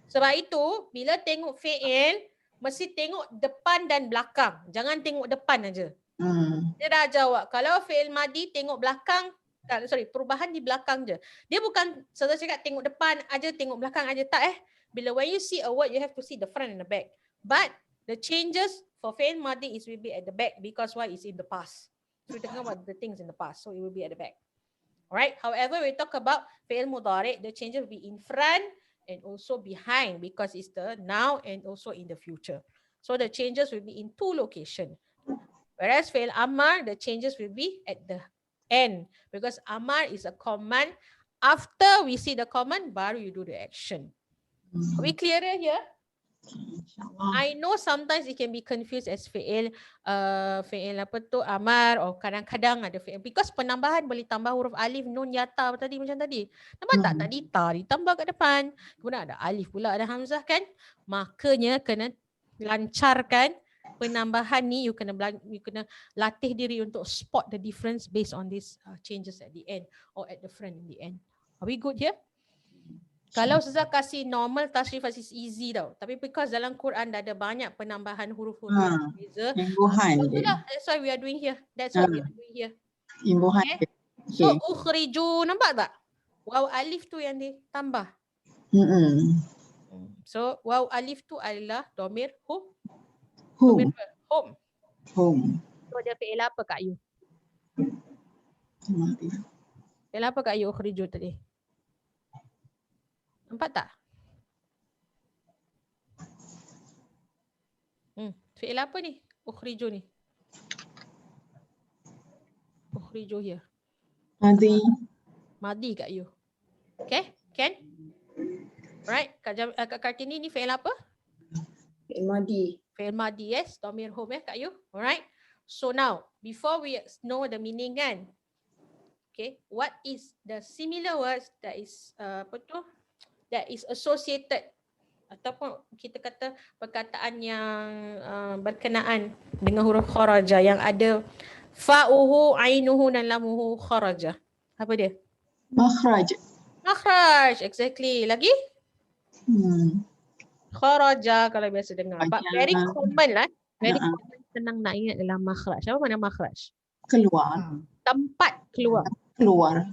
Sebab itu, bila tengok fi'il, mesti tengok depan dan belakang. Jangan tengok depan aja. Dia dah jawab. Kalau fi'il madi tengok belakang, perubahan di belakang je. Dia bukan saya cakap tengok depan aja, tengok belakang aja. Tak Bila when you see a word, you have to see the front and the back. But the changes for fi'il madi is will be at the back because why is in the past. So we're talking about the things in the past. So it will be at the back. Alright. However, we talk about fi'il mudhari', the changes will be in front and also behind because it's the now and also in the future. So the changes will be in two locations. Whereas fi'il amar, the changes will be at the end because amar is a command. After we see the command, baru you do the action. Are we clearer here? I know sometimes it can be confused as fi'il amar, or kadang-kadang ada fi'il because penambahan boleh tambah huruf alif nun yata tadi macam tadi. Nampak tak? Tadi ta ditambah kat depan. Kemudian ada alif pula, ada hamzah kan? Makanya kena lancarkan penambahan ni, you kena latih diri untuk spot the difference based on these changes at the end or at the front in the end. Are we good here? Kalau Ustazah kasih normal tashrif is easy tau. Tapi because dalam Quran dah ada banyak penambahan huruf-huruf beza. Itulah, that's why we are doing here. That's what we are doing here. Imbuhan. Okay. So ukhriju, nampak tak? Waw alif tu yang ditambah. So waw alif tu adalah domir Home. So dia fi'il apa Kak Yu? Fi'il apa Kak Yu ukhriju tadi? Nampak tak? Fi'il apa ni? Ukhriju ni. Ukhriju here. Madi Kak Yu. Okay? Can? Right? Kak Kartini ni fi'il apa? Fi'il madi. Fi'il madi, yes. Domir home Kak Yu. Alright. So now, before we know the meaning kan. Okay. What is the similar words that is that is associated ataupun kita kata perkataan yang berkenaan dengan huruf kharaja yang ada fa'uhu, ainuhu dan lamuhu kharaja. Apa dia? Makhraj. Makhraj, exactly. Lagi? Kharaja kalau biasa dengar. But very common lah. Very common, senang nak ingat adalah makhraj. Apa makna makhraj? Keluar. Tempat keluar. Keluar.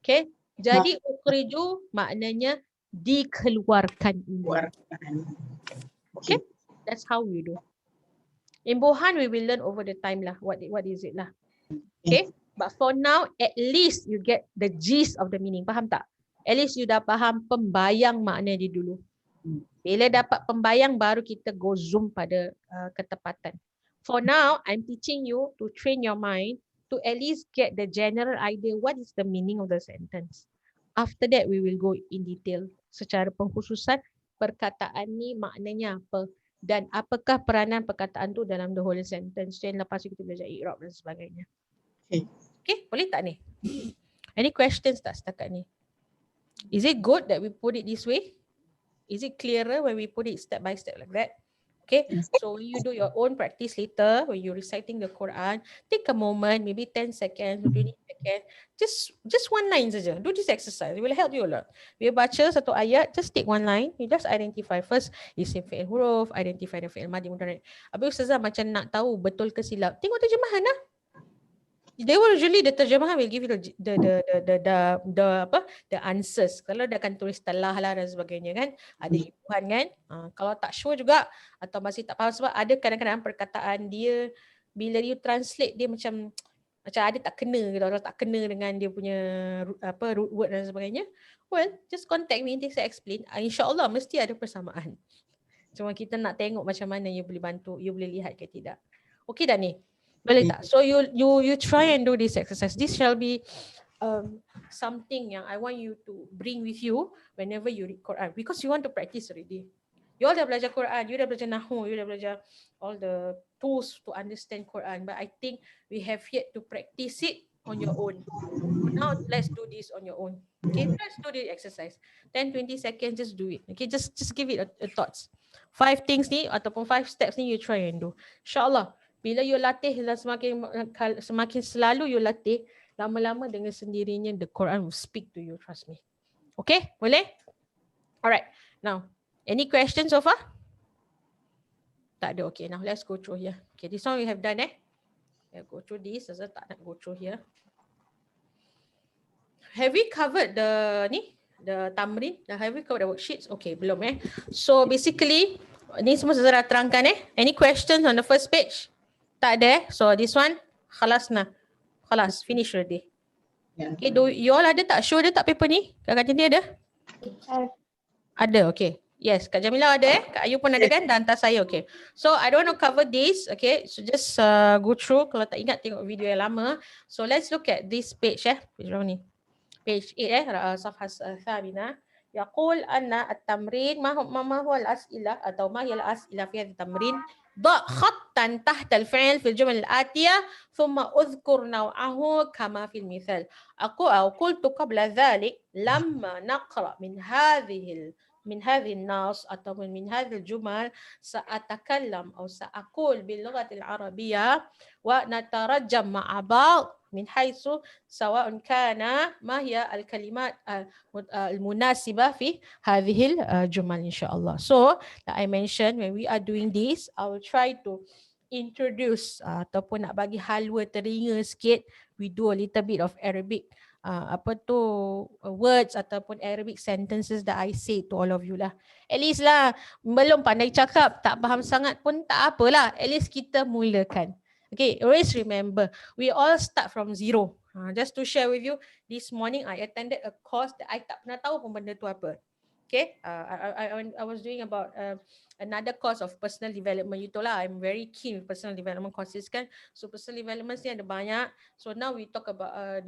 Okay. Jadi ukhriju maknanya dikeluarkan. Okay. That's how we do. Imbuhan we will learn over the time lah. What is it lah. Okay. But for now, at least you get the gist of the meaning. Faham tak? At least you dah faham pembayang makna dia dulu. Bila dapat pembayang, baru kita go zoom pada ketepatan. For now, I'm teaching you to train your mind to at least get the general idea what is the meaning of the sentence. After that, we will go in detail secara pengkhususan perkataan ni maknanya apa dan apakah peranan perkataan tu dalam the whole sentence. Dan lepas tu kita belajar i'rab dan sebagainya. Okay, boleh tak ni? Any questions tak setakat ni? Is it good that we put it this way? Is it clearer when we put it step by step like that? Okay, so when you do your own practice later, when you're reciting the Quran, take a moment, maybe 10 seconds, 20 seconds, just one line saja. Do this exercise, it will help you a lot. Bila baca satu ayat, just take one line, you just identify first, isim fi'il huruf, identify the fi'il madi mudhari'. Habis Ustazah macam nak tahu betul ke silap, tengok terjemahan lah. They will usually the terjemahan will give you the answers. Kalau dia akan tulis telah lah dan sebagainya kan, ada imbuhan kan. Kalau tak sure juga atau masih tak faham sebab ada kadang-kadang perkataan dia bila you translate dia macam macam ada tak kena ke, orang tak kena dengan dia punya root word dan sebagainya, well, just contact me, nanti saya explain. InsyaAllah mesti ada persamaan. Cuma kita nak tengok macam mana you boleh bantu, you boleh lihat ke tidak. Okay dah ni? Boleh tak? So you try and do this exercise. This shall be something yang I want you to bring with you whenever you read Quran, because you want to practice already. You all dah belajar Quran, you dah belajar Nahu, you dah belajar all the tools to understand Quran, but I think we have yet to practice it on your own. So now let's do this on your own. Okay, let's do the exercise. 10-20 seconds, just do it. Okay, just give it a thoughts. 5 things ni ataupun 5 steps ni you try and do. InsyaAllah, bila you latih dan semakin selalu you latih, lama-lama dengan sendirinya the Quran will speak to you, trust me. Okay, boleh? Alright, now any questions so far? Tak ada. Okay, now let's go through here. Okay, this one we have done Let's go through this. Saya tak nak go through here. Have we covered the tamrin? Have we covered the worksheets? Okay, belum So basically, ni semua saya dah terangkan Any questions on the first page? Tak ada So this one, khalas finish already. Yeah. Okay, you all ada tak? Show ada tak paper ni? Kak Tini ada? Ada, okay. Yes, Kak Jamila ada Kak Ayu pun ada kan? Dan hantar saya, okay. So I don't want to cover this, okay. So just go through. Kalau tak ingat tengok video yang lama. So let's look at this page Page berapa ni? Page 8 Safhas Thamina. Yaqul anna at-tamrin ma huwa al-as'ilah atau ma hiya al-as'ilah fi hadha at-tamrin. ضع خطا تحت الفعل في الجمل الآتية ثم أذكر نوعه كما في المثال. قلت قبل ذلك لما نقرأ من هذه النص أو من هذه الجمل سأتكلم أو سأقول باللغة العربية ونترجم مع بعض من حيث سواء كان ما هي الكلمات المناسبة في هذه الجمل إن شاء الله. So like I mentioned, when we are doing this, I will try to introduce ataupun nak bagi halwa telinga sikit. We do a little bit of Arabic words ataupun Arabic sentences that I say to all of you lah. At least lah, belum pandai cakap, tak faham sangat pun tak apalah. At least kita mulakan. Okay, always remember, we all start from zero. Just to share with you, this morning I attended a course that I tak pernah tahu pun benda tu apa. Okay, I was doing about another course of personal development. You tahu lah, I'm very keen with personal development courses kan. So personal development ni ada banyak. So now we talk about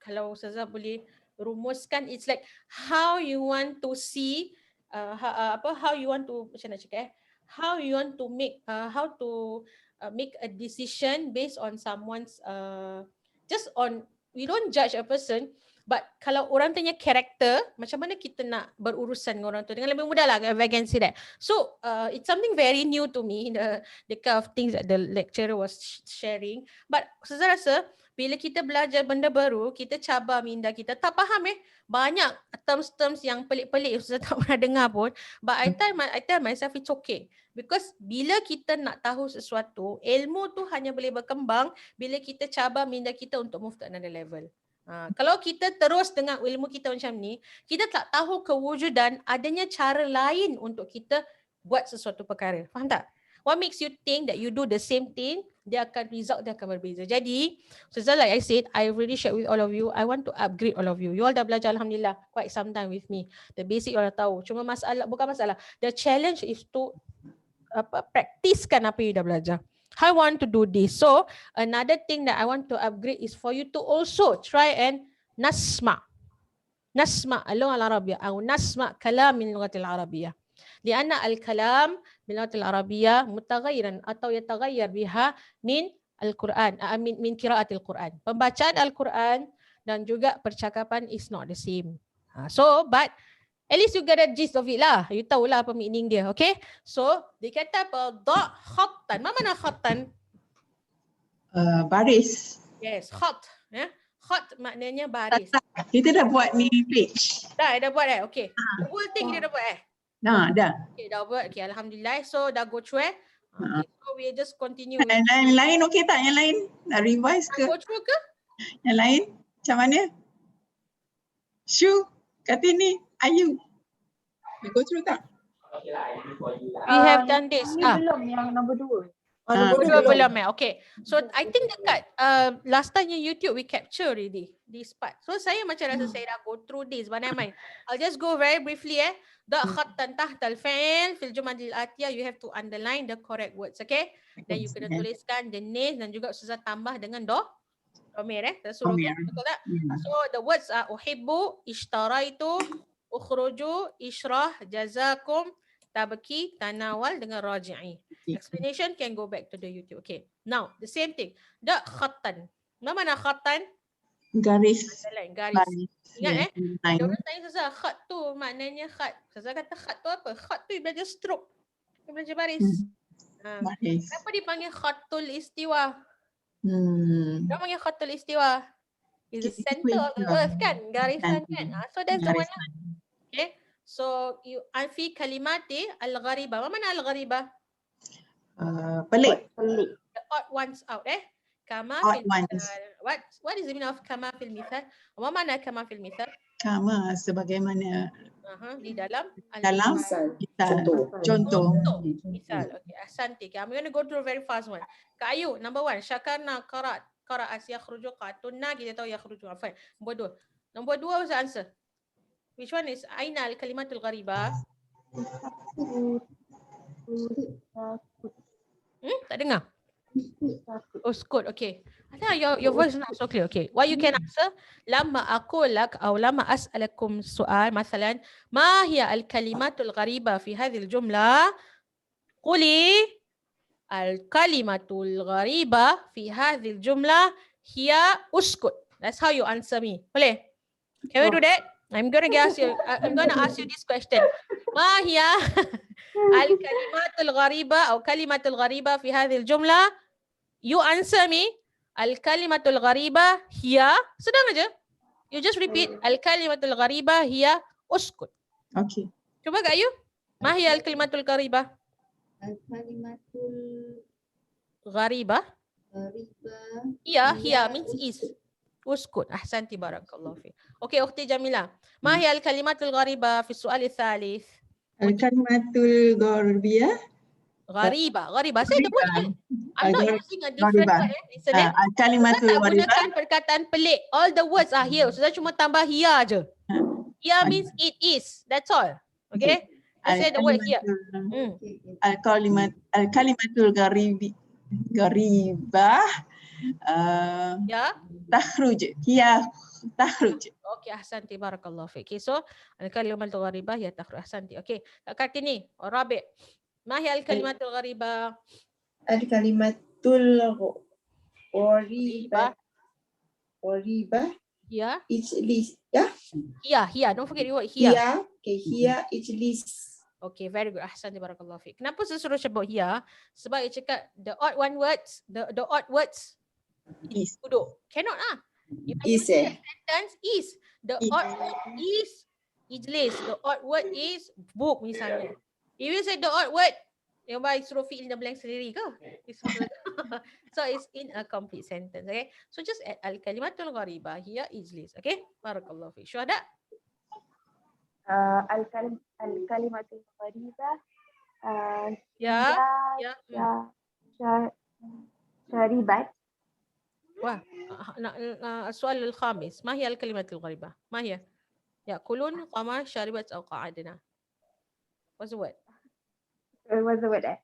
kalau Ustazah boleh rumuskan, it's like how you want to see how you want to macam nak cakap how you want to make make a decision based on someone's just on, we don't judge a person, but kalau orang tanya karakter, macam mana kita nak berurusan dengan orang tu dengan lebih mudah lah, if I can say that. So it's something very new to me, the kind of things that the lecturer was sharing. But saya rasa bila kita belajar benda baru, kita cabar minda kita, tak faham banyak terms-terms yang pelik-pelik saya tak pernah dengar pun. But I tell myself it's okay. Because bila kita nak tahu sesuatu, ilmu tu hanya boleh berkembang bila kita cabar minda kita untuk move to another level. Kalau kita terus dengan ilmu kita macam ni, kita tak tahu kewujudan adanya cara lain untuk kita buat sesuatu perkara. Faham tak? What makes you think that you do the same thing, result dia akan berbeza. Jadi, so like I said, I already shared with all of you, I want to upgrade all of you. You all dah belajar Alhamdulillah quite some time with me. The basic you all dah tahu. Cuma bukan masalah. The challenge is to praktiskan apa you dah belajar. I want to do this. So, another thing that I want to upgrade is for you to also try and nasma' al-lugha al-arabiyyah atau nasma' kalam min lughat al-arabiyyah. Lianna al-kalam min lughat al-arabiyyah mutaghayyiran atau yataghayyar biha min al-Quran, min qira'at al-Quran. Pembacaan Al-Quran dan juga percakapan is not the same. So, but at least you get a gist of it lah. You tahulah apa meaning dia, okay? So, dia kata apa? Da' khattan. Mana khattan? Baris. Yes, khat. Khat maknanya baris. Kita dah buat ni page. Dah buat okay. The whole thing kita dah buat Dah. Okay, dah buat. Okay, Alhamdulillah. So, dah go through Okay, so we just continue. Yang lain okay tak? Yang lain nak revise ke? Go through ke? Yang lain macam mana? Shu, kata ni Ayu. Nak go through tak? We have done this. Ini belum yang nombor 2. Dua belum okay. So I think dekat last time yang YouTube we capture already this part. So saya macam rasa saya dah go through this but never mind. I'll just go very briefly Da khattan tahta al-fi'l fil jumal al-atiyah, you have to underline the correct words, okay? Dan you kena tuliskan jenis dan juga Ustazah tambah dengan domir tersuruh betul tak? So the words are uhibbu, ishtaraitu, ukhruju, ishrah, jazakum, tabki, tanawal dengan raji'i. Explanation can go back to the YouTube. Okay. Now, the same thing. Da khattan. Mana khattan? Garis. Garis. Ingat ada orang tanya Ustazah, khat tu maknanya khat. Ustazah kata khat tu apa? Khat tu belajar stroke. Belajar baris. Baris. Kenapa dipanggil khatul istiwa? Dia panggil khatul istiwa. Is the center of the earth kan? Garisan kan? So that's the one. Okay. So you fi kalimati al-ghariba. Mana al-ghariba? Pelik. The odd ones out Kama Odd fil ones. mithal. What is the meaning of kama fil mithal? Apa makna kama fil mithal? Kama sebagaimana Di dalam dalam kita contoh. Misal. Okay, asanti. Okay, I'm going to go through very fast one. Kak Ayu, number 1, syakarna qarat yakhruju qatunna, kita tahu yakhruju. Fine. Number 2 was the answer. Which one is aina al-kalimatul ghariba? Tak dengar? Uskut, okay. Your voice is not so clear. Okay. What you can answer? Lama aqulak atau lama as'alakum soal. Masalan, ma hiya al-kalimatul ghariba fi hadhil jumlah? Quli al-kalimatul ghariba fi hadhil jumlah hiya uskut. That's how you answer me. Boleh? Can we do that? I'm going to ask you this question. Ma hiya al-kalimatul ghariba atau kalimatul ghariba fi hadhil jumlah? You answer me. Al-kalimatul ghariba hiya. Sedang aja. You just repeat. Al-kalimatul ghariba hiya uskut. Okay. Cuba Kak Ayu. Ma hiya al-kalimatul ghariba? Al-kalimatul Ghariba. Hiya means is. Uskut. Ahsanti barakallahu fi. Okay, Ukhti Jamila. Ma hiya al-kalimatul ghariba fi su'al al-thalith? Al-kalimatul gharibiyah. Ghariba. Saya dah buat. I'm not using a different word. Listen Al-kalimatul tak gharibah. gunakan perkataan pelik. All the words are here. Saya cuma tambah hiya je. Hiya means it is. That's all. Okay? I say the word here. Al-kalimatul gharibah. Takhruj. Hiya takhruj. Okay, ahsanti barakallahu fiik. Okay, so al-kalimatul gharibah hiya takhruj. Ahsanti. Okay. Kak Kartini, Rabi. Ma hiya al-kalimatul gharibah? Al-kalimatul gharibah. Hiya. Ijlis. Hiya. Don't forget the word hiya. Hiya ijlis. Okay, very good. Ahsanti barakallahu fiik. Kenapa saya suruh sebut hiya? Sebab dia cakap the odd odd words Is. duduk. Cannot Is sentence is. The odd word is ijlis. The odd word is book misalnya. If you say the odd word, yang baik suruh fill in the blank sendiri ke? So it's in a complete sentence. Okay. So just add al-kalimatul gharibah hiya ijlis. Okay. Barakallahu fiik. Syuhada. Al-kalimatul gharibah. Syaribat. Wah. Soal al-khamis. Ma hiya al-kalimatul gharibah? Ma hiya? Ya'kulun, qama, syaribat atau qa'adna. What's the word? What's the word? I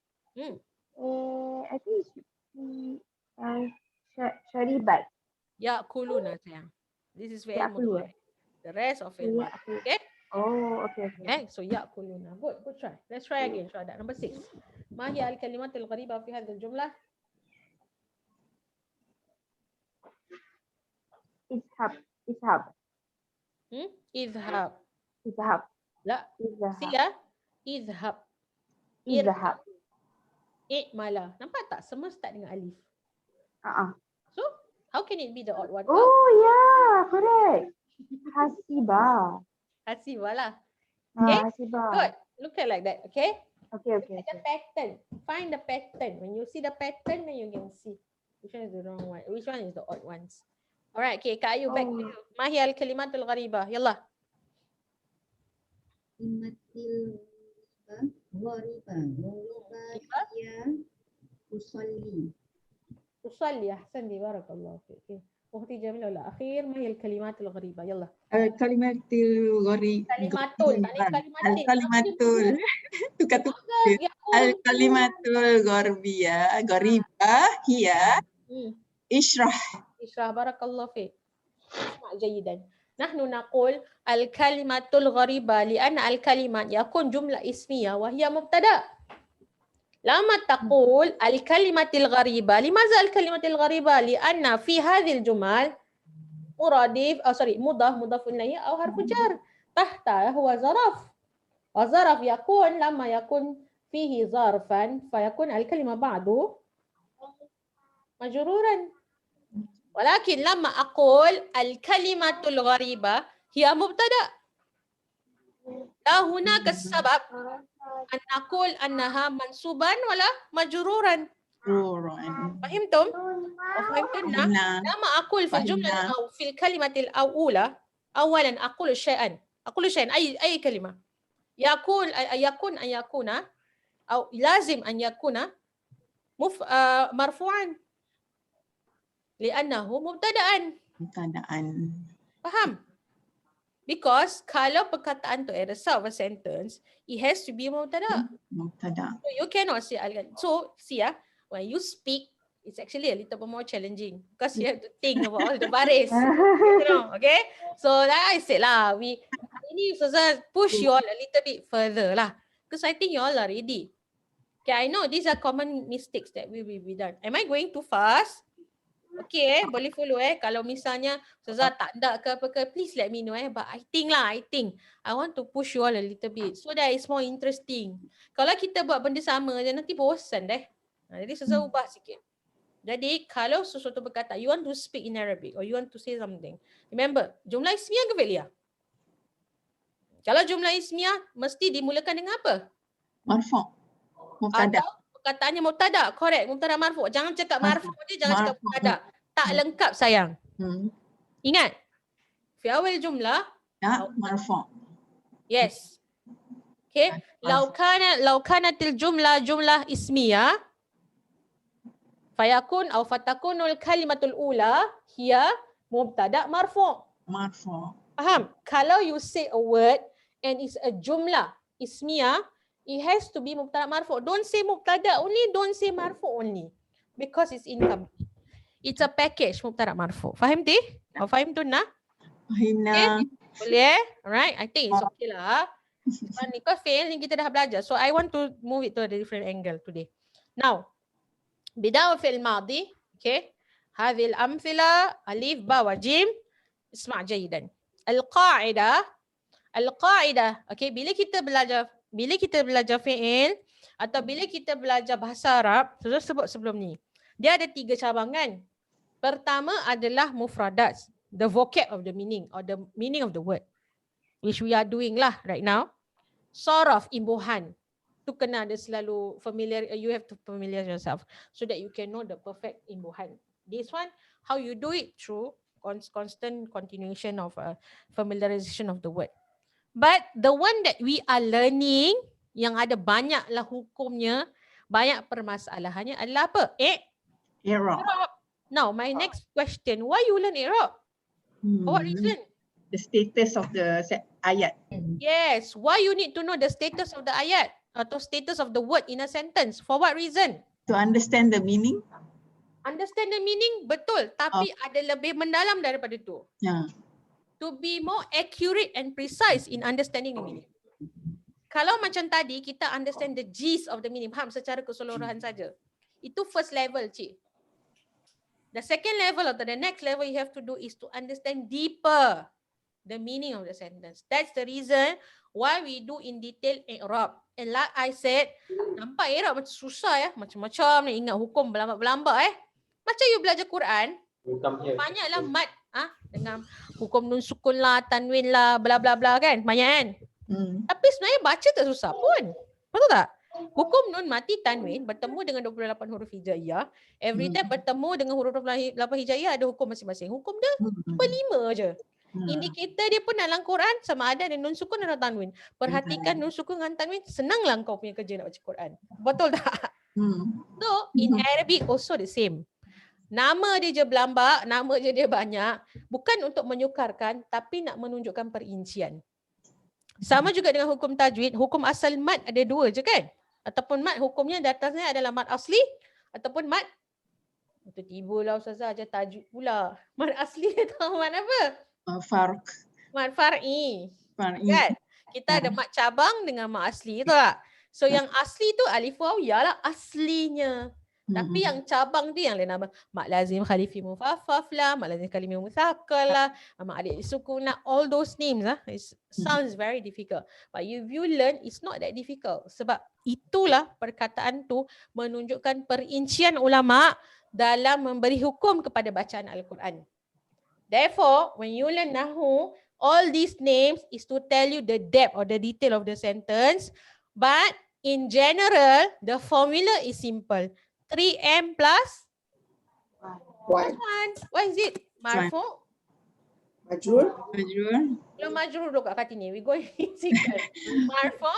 think it should be syaribat. Ya'kuluna sayang. This is very important. The rest of it. Okay? Oh, okay. Okay, so ya'kuluna. Good try. Let's try again. Syuhada. Number 6. Ma hiya al-kalimatul gharibah fi hadhihi al-jumlah? Izhab. Izhab. La. Sila. Izhab. I'mala. Nampak tak? Semua start dengan alif. So, how can it be the odd one? Oh, yeah, correct. Hasibah. Hasibah lah. Okay? Hasibah. Good. Look at like that. Okay? Okay. The pattern. Find the pattern. When you see the pattern, then you can see which one is the wrong one. Which one is the odd ones. Alright, okay. Kak Ayu, back to you. Ma hiya al-kalimatul gharibah? Yallah. Kalimatul Ghoriba. Ghoriba hiya usalli. تصلي أحسن لي بارك الله فيك. أختي جميلة ولا أخير ما هي الكلمات الغريبة يلا. Kalimatul ghari. Kalimatul tak ada kalimatin. Kalimatul. Tukar-tukar. Yakun. Kalimatul gharibah hiya ishrah. إشراح بارك الله فيك. اسمع جيدا. نحن نقول الكلمة الغريبة لأن الكلمات يكون جملة اسمية وهي مبتدأ. لما تقول الكلمة الغريبة، لماذا الكلمة الغريبة؟ لأن في هذه الجمل مرادف مضاف إليه أو حرف جر، تحته هو ظرف، وظرف يكون لما يكون فيه ظرفا فيكون الكلمة بعده مجرورا. ولكن لما أقول الكلمة الغريبة هي مبتدأ، لا هناك السبب أن نقول أنها منصوبا ولا مجرورا. فهمتم؟ وفهمتنا؟ لما أقول في الجملة أو في الكلمة الأولى أولا أقول شيئا أي كلمة يكون أن يكون أو لازم أن يكون مرفوعا لأنه مبتدأ. Faham? Because kalau perkataan tu at the start of a sentence, it has to be mubtada. So you cannot say so see when you speak, it's actually a little bit more challenging because you have to think about all the baris. Okay? So like I said lah, we need to push you all a little bit further lah. Because I think you all are ready. Okay, I know these are common mistakes that we will be done. Am I going too fast? Okay, boleh follow Kalau misalnya Ustazah tak ada ke apa ke, please let me know But I think I want to push you all a little bit so that it's more interesting. Kalau kita buat benda sama je nanti bosan Jadi Ustazah ubah sikit. Jadi kalau sesuatu berkata, you want to speak in Arabic or you want to say something, remember, jumlah ismiyah ke fi'liyah? Kalau jumlah ismiyah mesti dimulakan dengan apa? Marfu'. Mubtada. Perkataannya mubtada, correct, mubtada marfu'. Jangan cakap marfu' je, jangan cakap mubtada. Tak lengkap sayang. Ingat, fi awal jumlah marfu'. Yes. Okay. Lau kanatil jumlah ismiyah fayakun atau fatakunul kalimatul ula hiya mubtada marfu'. Faham? Kalau you say a word and it's a jumlah ismiyah, it has to be mubtada marfu'. Don't say mubtada only, don't say marfu' only. Because it's incomplete. It's a package mubtada marfu'. Faham ti? Faham tu nak? Fahimna. Boleh? Alright, I think it's okay lah. Ni kau fail ni kita dah belajar. So I want to move it to a different angle today. Now, بداية في الماضي. Okay. هذه الأمثلة ألف باء وجيم. اسمع جيدا. القاعدة. Okay. Bila kita belajar fi'il atau bila kita belajar bahasa Arab, sudah sebut sebelum ni, dia ada 3 cabangan. Pertama adalah mufradat, the vocab of the meaning or the meaning of the word, which we are doing lah right now. Saraf, imbuhan. Tu kena ada selalu familiar, you have to familiar yourself so that you can know the perfect imbuhan. This one, how you do it through constant continuation of familiarization of the word. But the one that we are learning, yang ada banyaklah hukumnya, banyak permasalahannya adalah apa? I'rab. Now, my next question, why you learn i'rab? For what reason? The status of the ayat. Yes, why you need to know the status of the ayat atau status of the word in a sentence? For what reason? To understand the meaning. Understand the meaning, betul. Tapi ada lebih mendalam daripada tu. To be more accurate and precise in understanding the meaning. Kalau macam tadi, kita understand the gist of the meaning. Faham secara keseluruhan saja. Itu first level, cik. The second level atau the next level you have to do is to understand deeper the meaning of the sentence. That's the reason why we do in detail i'rab. And like I said, nampak i'rab macam susah macam-macam ni, ingat hukum berlambak-berlambak Macam you belajar Quran, banyaklah mat dengan hukum nun sukun lah, tanwin lah, bla bla bla kan, banyak kan. Tapi sebenarnya baca tak susah pun. Betul tak? Hukum nun mati tanwin bertemu dengan 28 huruf hijaiyah. Every time bertemu dengan huruf 28 hijaiyah ada hukum masing-masing. Hukum dia cuma 5 je. Indikator dia pun dalam Quran sama ada nun sukun atau tanwin. Perhatikan nun sukun dengan tanwin, senanglah kau punya kerja nak baca Quran. Betul tak? So in Arabic also the same. Nama dia je berlambak, nama je dia banyak, bukan untuk menyukarkan tapi nak menunjukkan perincian. Sama juga dengan hukum tajwid, hukum asal mad ada dua je kan? Ataupun mad hukumnya di atasnya adalah mad asli ataupun mad tiba-tibalah Ustazah ajar tajwid pula. Mad asli atau mad apa? Farq. Mad far'i. Far'i. Kan? Kita ada mad cabang dengan mad asli, betul tak? So yang asli tu alif waw ya lah aslinya. Tapi yang cabang tu yang lain nama mak lazim khalifi mufaffaf lah, mak lazim kalimi musaqqal lah, mak adik sukun lah, all those names lah. It sounds very difficult. But if you learn, it's not that difficult. Sebab itulah perkataan tu menunjukkan perincian ulama dalam memberi hukum kepada bacaan Al-Quran. Therefore, when you learn Nahu, all these names is to tell you the depth or the detail of the sentence. But in general, the formula is simple. 3M plus 1. What is it? Marfu? Majrur. Belum majrur dulu kat Kartini. We go single. Marfu,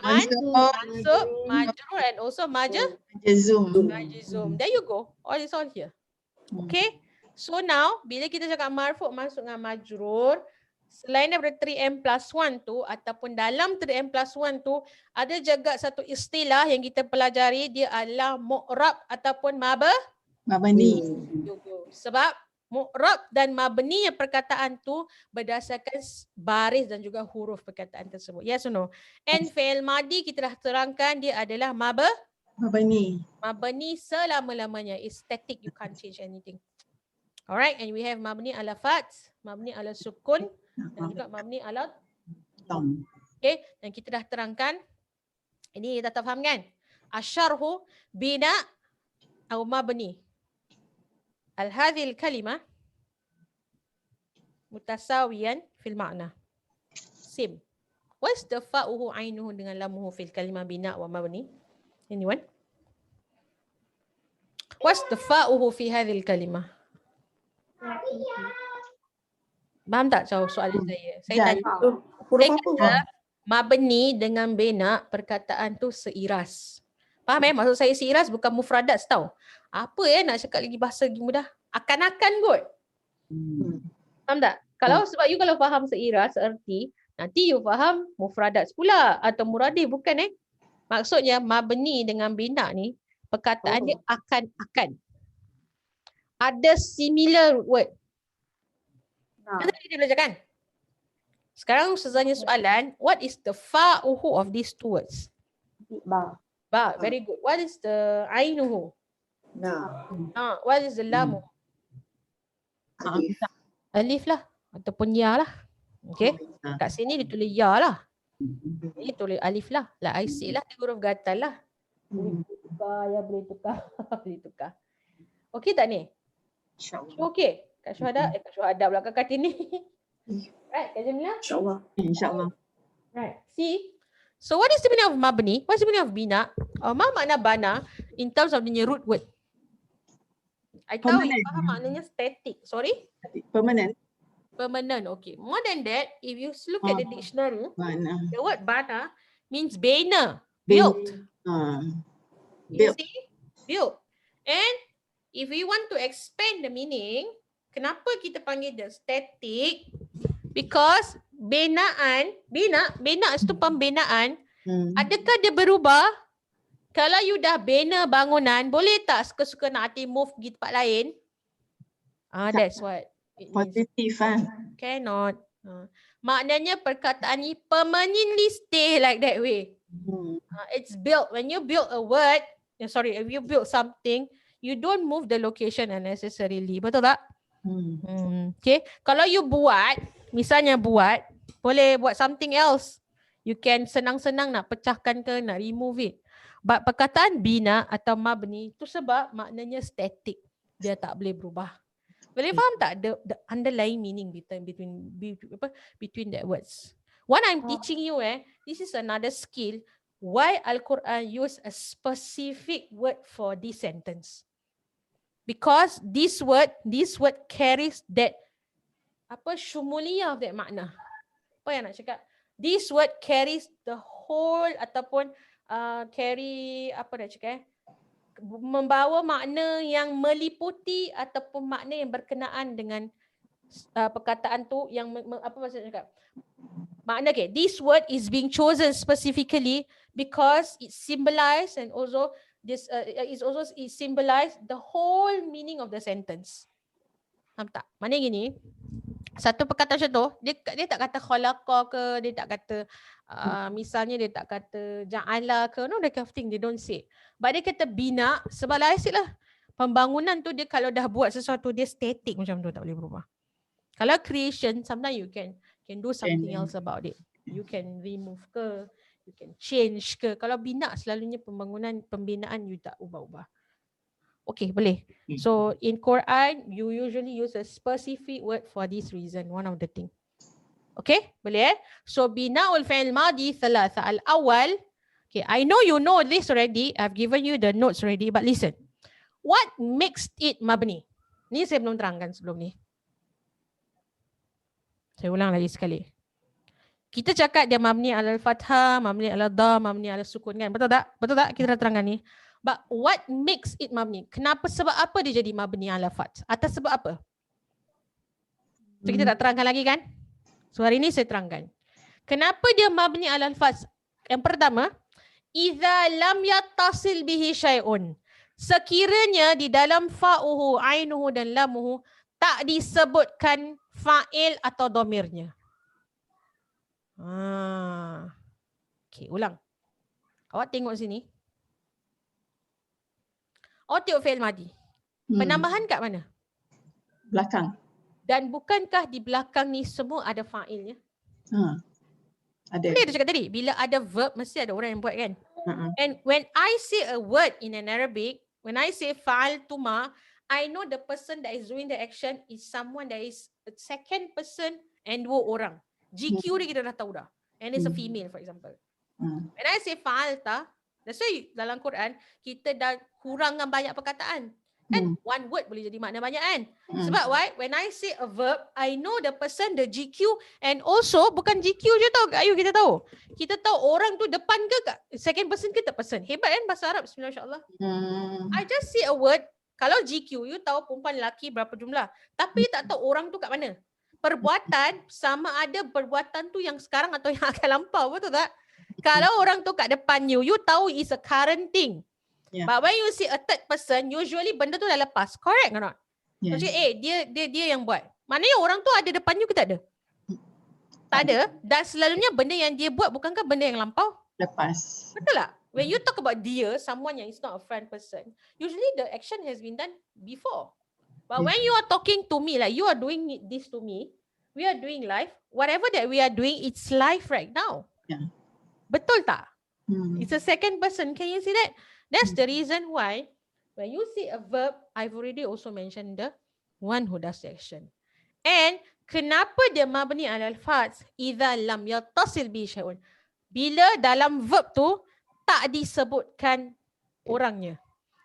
mansub, majrur and also majzum. There you go. All is all here. Okay. So now, bila kita cakap marfu masuk dengan majrur, selain daripada 3M plus 1 tu ataupun dalam 3M plus 1 tu ada juga satu istilah yang kita pelajari, dia adalah mu'rab ataupun Mabani. Sebab mu'rab dan mabni perkataan tu berdasarkan baris dan juga huruf perkataan tersebut. Yes or no? And fi'il madi kita dah terangkan dia adalah Mabani. Mabni selama-lamanya. It's static, you can't change anything. Alright, and we have mabni ala fath, mabni ala sukun dan juga mabni ala dam. Okay, dan kita dah terangkan. Ini dah faham kan? Asyarhu bina atau mabni. Al-hadhil kalimah mutasawiyan fil ma'na. Same. What's the fa'uhu ainuhu dengan lamuhu fil kalimah bina wa mabni? Anyone? What's the fa'uhu fi hadhil kalimah? Faham tak soalan saya? Saya tanya. Saya kata mabni dengan bina perkataan tu seiras. Faham maksud saya seiras bukan mufradat tau. Apa nak cakap lagi bahasa lagi mudah? Akan-akan kot. Faham tak? Sebab you kalau faham seiras seerti, nanti you faham mufradat pula atau muradif bukan Maksudnya mabni dengan bina ni perkataan dia akan-akan. Ada similar word. Kita belajar kan? Sekarang Ustazahnya soalan, what is the fa'uhu of these two words? Ba. Very good. What is the ainuhu? What is the lamu? Alif lah ataupun ya lah. Okay. Kat sini ditulis ya lah. Ini tulis alif lah. I say lah, huruf gatal lah. Boleh tukar. Boleh tukar. Okay tak ni? Okay. Kak Syuhada pula Kak Kartini. Right, Kak Jamila? InsyaAllah. Right. See? So what is the meaning of mabni? What is the meaning of bina? Ma makna bana in terms of the root word? I tahu you faham maknanya static. Sorry? Permanent. Okay. More than that, if you look at the dictionary, the word bana means bina, built. You see? Built. And if we want to expand the meaning, kenapa kita panggil dia static? Because bina itu pembinaan. Adakah dia berubah? Kalau you dah bina bangunan, boleh tak suka-suka nak hati move pergi tempat lain? That's what it means. Positif Cannot. Maknanya perkataan ni permanently stay like that way. It's built. When you build a word, if you build something, you don't move the location unnecessarily. Betul tak? Okay. Kalau you buat, misalnya boleh buat something else. You can senang-senang nak pecahkan ke, nak remove it. But perkataan bina atau mabni tu sebab maknanya static. Dia tak boleh berubah. Boleh faham tak the underlying meaning between that words? What I'm teaching you this is another skill. Why Al-Quran use a specific word for this sentence? Because this word carries that syumuliyah of that makna. Apa yang nak cakap? This word carries the whole ataupun carry membawa makna yang meliputi ataupun makna yang berkenaan dengan perkataan tu yang apa maksudnya cakap? Makna this word is being chosen specifically because it symbolize and also this it symbolize the whole meaning of the sentence. Faham tak? Maknanya gini, satu perkataan macam tu, dia tak kata khalaqa ke, dia tak kata misalnya dia tak kata ja'ala ke, no that kind of thing, they don't say. But dia kata bina, sebab laisik lah. Pembangunan tu dia kalau dah buat sesuatu, dia static macam tu, tak boleh berubah. Kalau creation, sometimes you can do something else about it. You can remove ke, you can change ke. Kalau bina selalunya pembinaan you tak ubah-ubah. Okay, boleh. So in Quran, you usually use a specific word for this reason, one of the thing. Okay, boleh So bina'ul fi'il madi thalatha. Al-awwal, okay, I know you know this already. I've given you the notes already, but listen. What makes it mabni? Ni saya belum terangkan sebelum ni. Saya ulang lagi sekali. Kita cakap dia mabni alal fathah, mabni alal dha, mabni alal sukun kan? Betul tak? Betul tak? Kita dah terangkan ni. But what makes it mabni? Kenapa, sebab apa dia jadi mabni ala fath? Atas sebab apa? So kita tak terangkan lagi kan? So hari ni saya terangkan. Kenapa dia mabni ala fath? Yang pertama, idza lam yattasil bihi syai'un. Sekiranya di dalam fa'uhu, ainuhu dan lamuhu tak disebutkan fa'il atau domirnya. Okay, ulang. Awak tengok sini. Awak tengok fi'il madi. Penambahan kat mana? Belakang. Dan bukankah di belakang ni semua ada fa'ilnya? Ada. Dia cakap tadi, bila ada verb mesti ada orang yang buat kan? And when I say a word in an Arabic, when I say fa'altuma, I know the person that is doing the action is someone that is a second person and dua orang. GQ dia kita dah tahu dah. And it's a female for example. When I say fa'alta, that's why dalam Quran kita dah kurangkan banyak perkataan. Kan one word boleh jadi makna banyak kan? Sebab why? When I say a verb, I know the person, the GQ, and also bukan GQ je tau Kak Ayu, kita tahu. Kita tahu orang tu depan ke second person ke third person. Hebat kan bahasa Arab, bismillah insyaAllah. I just say a word, kalau GQ, you tahu perempuan lelaki berapa jumlah. Tapi tak tahu orang tu kat mana. Perbuatan sama ada perbuatan tu yang sekarang atau yang akan lampau, betul tak? Kalau orang tu kat depan you tahu is a current thing. But when you see a third person, usually benda tu dah lepas. Correct or not? Yes. Dia yang buat. Maknanya orang tu ada depan you ke tak ada? Tak ada. Dan selalunya benda yang dia buat bukankah benda yang lampau? Lepas. Betul tak? When you talk about dia, someone yang is not a friend person, usually the action has been done before. But when you are talking to me, like you are doing this to me, we are doing live, whatever that we are doing, it's live right now. Betul tak? It's a second person. Can you see that? That's the reason why when you see a verb, I've already also mentioned the one who does the action. And kenapa dia mabni alal fath idza lam yattasil bi syai'un? Bila dalam verb tu tak disebutkan orangnya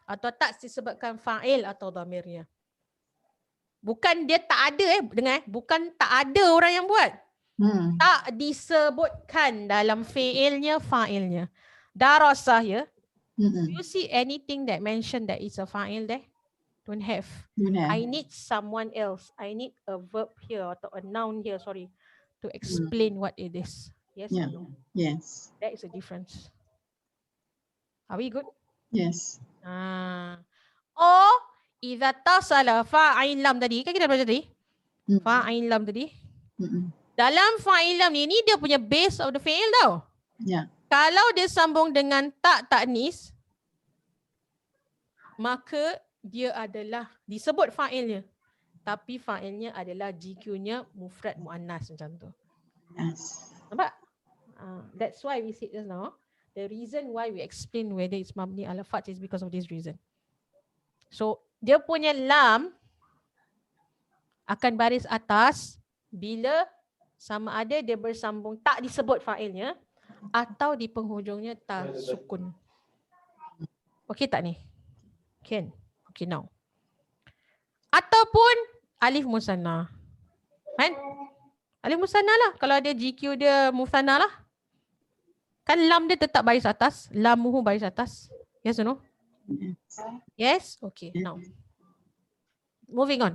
atau tak disebutkan fa'il atau dhamirnya. Bukan dia tak ada dengar bukan tak ada orang yang buat. Tak disebutkan dalam fi'ilnya, fa'ilnya. Darasah ya. Do you see anything that mention that it's a fa'il there? Don't have. I need someone else. I need a verb here atau a noun here, sorry, to explain what it is. Yes or no? Yes. That is a difference. Are we good? Yes. Or idza tasala fa'il lam tadi, kan kita baca tadi? Fa'il lam tadi. Dalam fa'il lam ni dia punya base of the fi'il tau. Kalau dia sambung dengan tak ta'nis, maka dia adalah disebut fa'ilnya. Tapi fa'ilnya adalah GQ-nya mufrad muannas macam tu. Yes. Nampak? That's why we said just now. The reason why we explain whether it's mabni ala fath is because of this reason. So, dia punya lam akan baris atas bila sama ada dia bersambung tak disebut fa'ilnya atau di penghujungnya tak sukun. Okey tak ni? Can? Okay now. Ataupun alif musanna. Kan? Alif musanna lah. Kalau ada GQ dia musanna lah. Kan lam dia tetap baris atas. Lamuhu baris atas. Yes or no? Yes? Okay. Now. Moving on.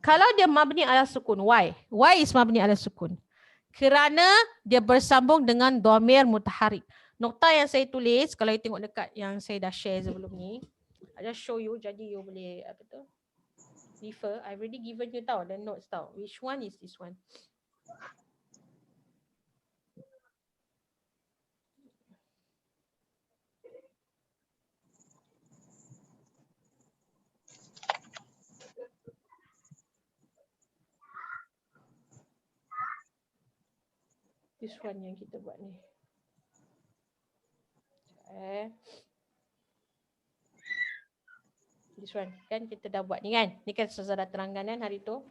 Kalau dia mabni ala sukun, why? Why is mabni ala sukun? Kerana dia bersambung dengan dhamir mutaharik. Nokta yang saya tulis, kalau you tengok dekat yang saya dah share sebelum ni, I just show you, jadi you boleh apa tu? Refer. I already given you tau, the notes tau. Which one is this one? This one yang kita buat ni. This one kan kita dah buat ni kan. Ni kan Ustazah dah terangkan kan hari tu.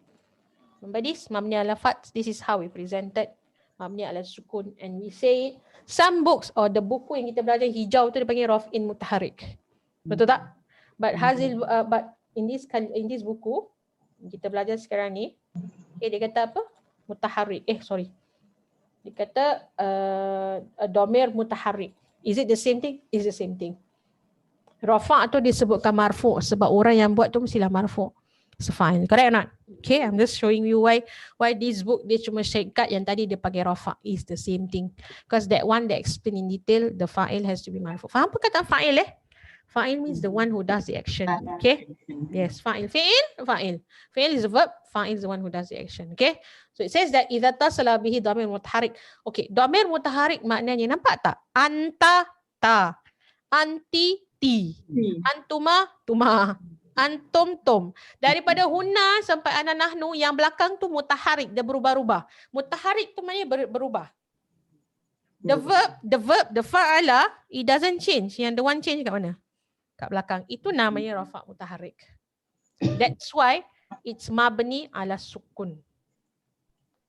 Remember this? Mabni ala fath. This is how we presented mabni ala sukun. And we say some books or the buku yang kita belajar hijau tu dia panggil raf'in mutaharik. Betul tak? But but in this buku kita belajar sekarang ni, dia kata apa? Mutaharik. Dia kata dhamir mutaharik. Is it the same thing? Is the same thing. Rafa' tu disebutkan marfu' sebab orang yang buat tu mestilah marfu'. So fine. Correct or not? Okay, I'm just showing you why this book dia cuma syaikat yang tadi dia pakai rafa' is the same thing. Because that one they explain in detail, the fa'il has to be marfu'. Faham apa kata fa'il Fa'il means the one who does the action. Okay? Yes, fa'il. Fi'il, fa'il. Fi'il is a verb, fa'il is the one who does the action. Okay? So it says that idza tasala bihi dhamir mutaharik. Okay, dhamir mutaharik maknanya nampak tak? Anta, ta. Anti, ti. Antuma, tuma. Antum, tum. Daripada huna sampai ana nahnu yang belakang tu mutaharik, dia berubah-ubah. Mutaharik tu maknanya berubah. The verb, the fa'ala, it doesn't change. Yang the one change kat mana? Kat belakang. Itu namanya rafa' mutaharik. That's why it's mabni ala sukun.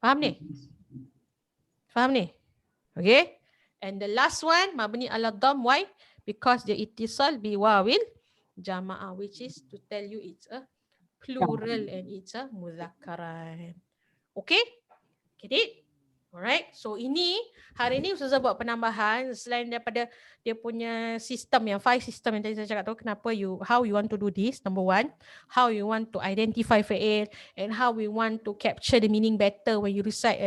Faham ni? Faham ni? Okay. And the last one, mabni ala dham. Why? Because the ittisal bi wawil jama'ah, which is to tell you it's a plural and it's a mudhakkaran. Okay? Get it? Alright, so ini hari ni Ustazah buat penambahan selain daripada dia punya sistem yang 5 sistem yang tadi saya cakap tu, how you want to do this, number 1, how you want to identify fi'il and how we want to capture the meaning better when you recite.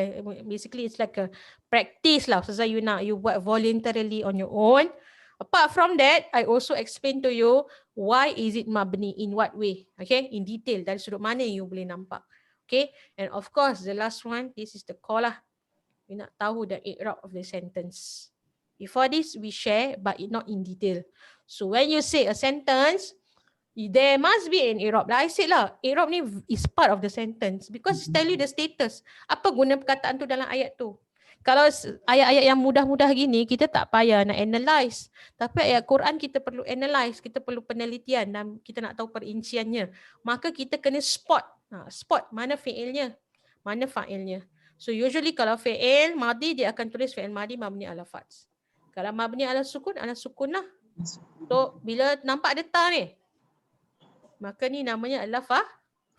Basically it's like a practice lah Ustazah, you buat voluntarily on your own. Apart from that, I also explain to you why is it mabni, in what way, okay, in detail, dari sudut mana you boleh nampak. Okay, and of course the last one, this is the call lah. We nak tahu the i'rab of the sentence. Before this, we share, but not in detail. So when you say a sentence, there must be an i'rab. Like I said lah, i'rab ni is part of the sentence because tell you the status. Apa guna perkataan tu dalam ayat tu? Kalau ayat-ayat yang mudah-mudah gini, kita tak payah nak analyse. Tapi ayat Quran kita perlu analyse, kita perlu penelitian dan kita nak tahu perinciannya. Maka kita kena spot. Spot mana fi'ilnya, mana fa'ilnya. So usually kalau fi'il madi dia akan tulis fi'il madi mabni ala fath. Kalau mabni ala sukun lah. So bila nampak ada ta ni, maka ni namanya adalah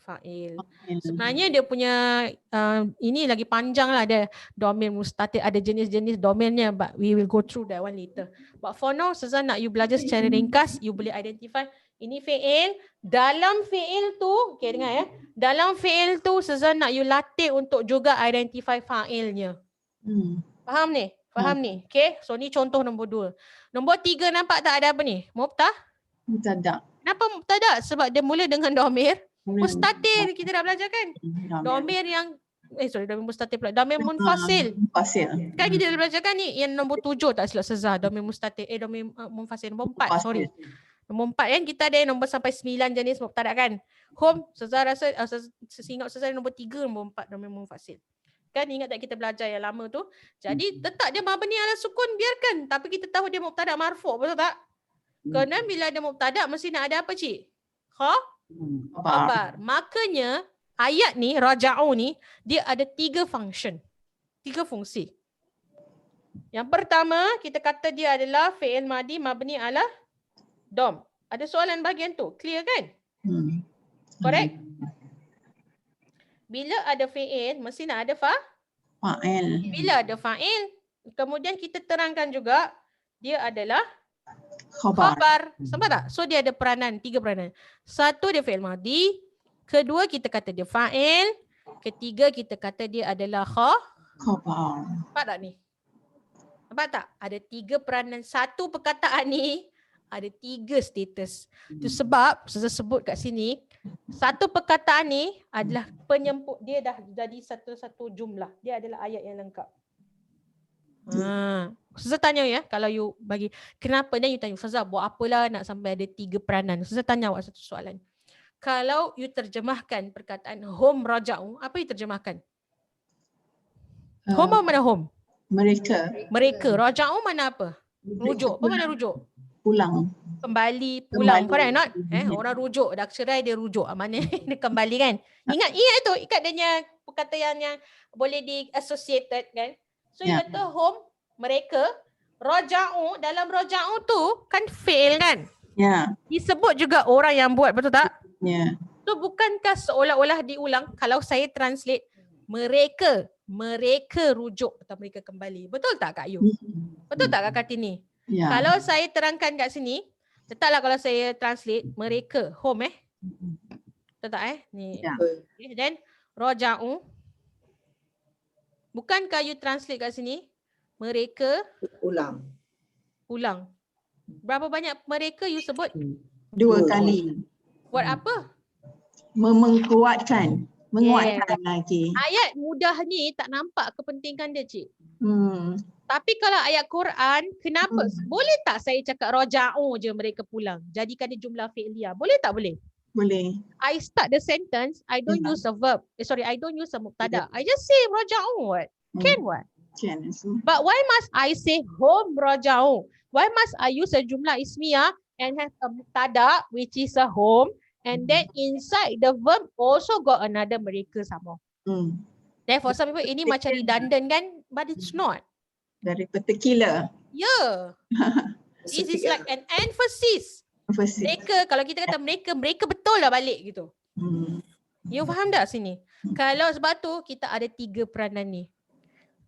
fa'il. Sebenarnya dia punya ini lagi panjang lah, ada domain mustatir, ada jenis-jenis domainnya, but we will go through that one later. But for now, Ustazah nak you belajar secara ringkas, you boleh identify ini fi'il. Dalam fi'il tu, okay dengar ya, dalam fi'il tu Ustazah nak you latih untuk juga identify fa'ilnya. Faham ni? Faham ni? Okay, so ni contoh nombor 2. Nombor 3 nampak tak ada apa ni? Mubtada. Kenapa mubtada? Sebab dia mula dengan dhamir mustatir, kita dah belajar kan? Dhamir yang dhamir mustatir pula. Dhamir munfasil. Kan kita dah belajar kan ni yang nombor 7 tak silap Ustazah. Dhamir mustatir, dhamir munfasil nombor 4, sorry. Nombor 4 kan kita ada nombor sampai 9 jenis mubtada kan? Ustazah rasa seingat Ustazah nombor 3, nombor 4 dhamir munfasil. Kan ingat tak kita belajar yang lama tu? Jadi tetap dia mabni ala sukun, biarkan. Tapi kita tahu dia mubtada marfu', betul tak? Kerana bila ada mubtada mesti nak ada apa cik? Khabar. Makanya ayat ni, raja'u ni, dia ada 3 function. 3 fungsi. Yang pertama, kita kata dia adalah fi'il madi mabni ala dom. Ada soalan bahagian tu? Clear kan? Correct? bila ada fi'il, mesti nak ada Fa'il. bila ada fa'il, kemudian kita terangkan juga dia adalah Khabar. khabar. Sampai tak? So dia ada peranan, 3 peranan. Satu dia fi'il madhi, kedua kita kata dia fa'il, ketiga kita kata dia adalah Khabar. Nampak tak ni? Nampak tak? Ada 3 peranan. Satu perkataan ni ada 3 status. Itu sebab saya sebut kat sini, satu perkataan ni adalah penyemput, dia dah jadi satu-satu jumlah. Dia adalah ayat yang lengkap. Ustazah tanya ya, kalau you bagi kenapa dan you tanya, Ustazah buat apalah nak sampai ada 3 peranan. Ustazah tanya awak satu soalan. Kalau you terjemahkan perkataan home raja'u, apa you terjemahkan? Home mana home? Mereka. Raja'u mana apa? Rujuk. Apa mana rujuk? Pulang. Kembali, pulang. Kembali. Correct not? Orang rujuk, dah cerai dia rujuk. Mana dia kembali kan? Ingat itu, ikat dia perkataan yang boleh di associated kan? So you kata home, mereka, raja'u, dalam raja'u tu kan fail kan? Ya. Disebut juga orang yang buat, betul tak? Ya. So bukankah seolah-olah diulang kalau saya translate mereka rujuk atau mereka kembali. Betul tak Kak Yu? Betul tak Kak Kartini? Ya. Kalau saya terangkan kat sini, letaklah kalau saya translate mereka home betul tak ni. Ya. Okay, then raja'u. Bukankah you translate kat sini mereka pulang. Berapa banyak mereka you sebut? 2 kali. Buat apa? Menguatkan lagi. Ayat mudah ni tak nampak kepentingan dia, Cik. Tapi kalau ayat Quran, kenapa? Boleh tak saya cakap raja'u je mereka pulang? Jadikan dia jumlah fi'liyah. Boleh tak boleh? Boleh. I start the sentence, I don't use a verb. I don't use a mubtada. I just say raja'u what? Can what? Can. But why must I say home raja'u? Why must I use a jumlah ismiyah and have a mubtada which is a home, and then inside the verb also got another mereka sama. Therefore some people ini macam redundant kan, but it's not. Very particular. Yeah. This is like an emphasis. Mereka, kalau kita kata mereka betul lah balik gitu. You faham tak sini? Kalau sebab tu kita ada 3 peranan ni.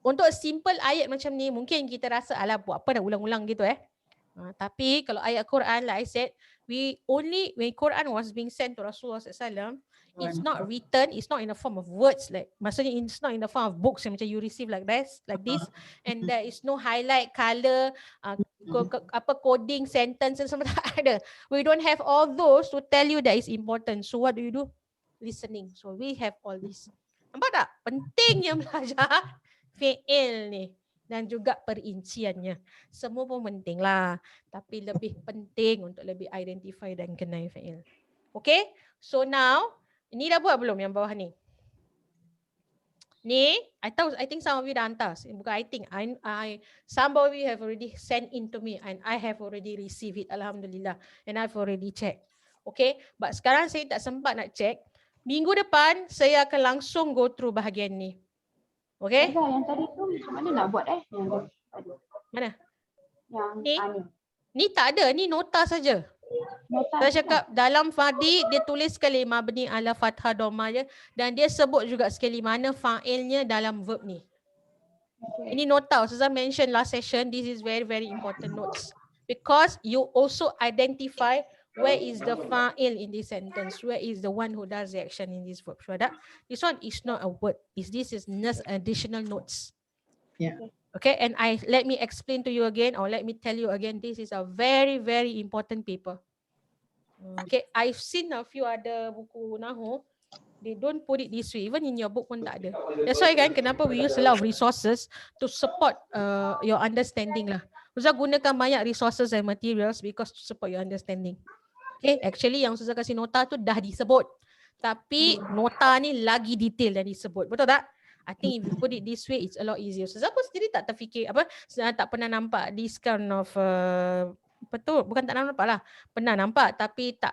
Untuk simple ayat macam ni mungkin kita rasa alah buat apa nak ulang-ulang gitu tapi kalau ayat Quran, like I said, when Quran was being sent to Rasulullah SAW, it's not written, it's not in the form of words, like maksudnya it's not in the form of books yang macam you receive like this, and there is no highlight, color, coding, sentence and semua tak ada. We don't have all those to tell you that is important. So what do? Listening. So we have all this. Nampak tak? Pentingnya belajar fi'il ni. Dan juga perinciannya. Semua pun penting lah. Tapi lebih penting untuk lebih identify dan kenal fi'il. Okay? So now, ni dah buat belum yang bawah ni? Ni, I think some of you dah hantar. Bukan I think. Some of you have already sent in to me and I have already received it. Alhamdulillah. And I've already checked. Okay? But sekarang saya tak sempat nak check. Minggu depan, saya akan langsung go through bahagian ni. Okay? Yang tadi tu macam mana nak buat Yang tadi. Mana? Yang ni? ni. Ni tak ada. Ni nota saja. Saya cakap dalam fadi dia tulis sekali mabni ala fathah dhamma je, dan dia sebut juga sekali mana fa'ilnya dalam verb ni. Okay. Ini nota. Ustazah mention last session, this is very very important notes. Because you also identify where is the fa'il in this sentence, where is the one who does the action in this verb. Sure, this one is not a word. This is just additional notes. Yeah. Okay, and let me explain to you again, or let me tell you again, this is a very, very important paper. Okay, I've seen a few other buku Nahu, they don't put it this way, even in your book pun tak ada. That's why kan, kenapa we use a lot of resources to support your understanding lah. Ustaz gunakan banyak resources and materials because to support your understanding. Okay, actually yang Ustazah kasih nota tu dah disebut. Tapi nota ni lagi detail dah disebut. Betul tak? I think if you put it this way, it's a lot easier. Ustazah pun sendiri tak terfikir, tak pernah nampak this kind of, betul, bukan tak nampak lah. Pernah nampak tapi tak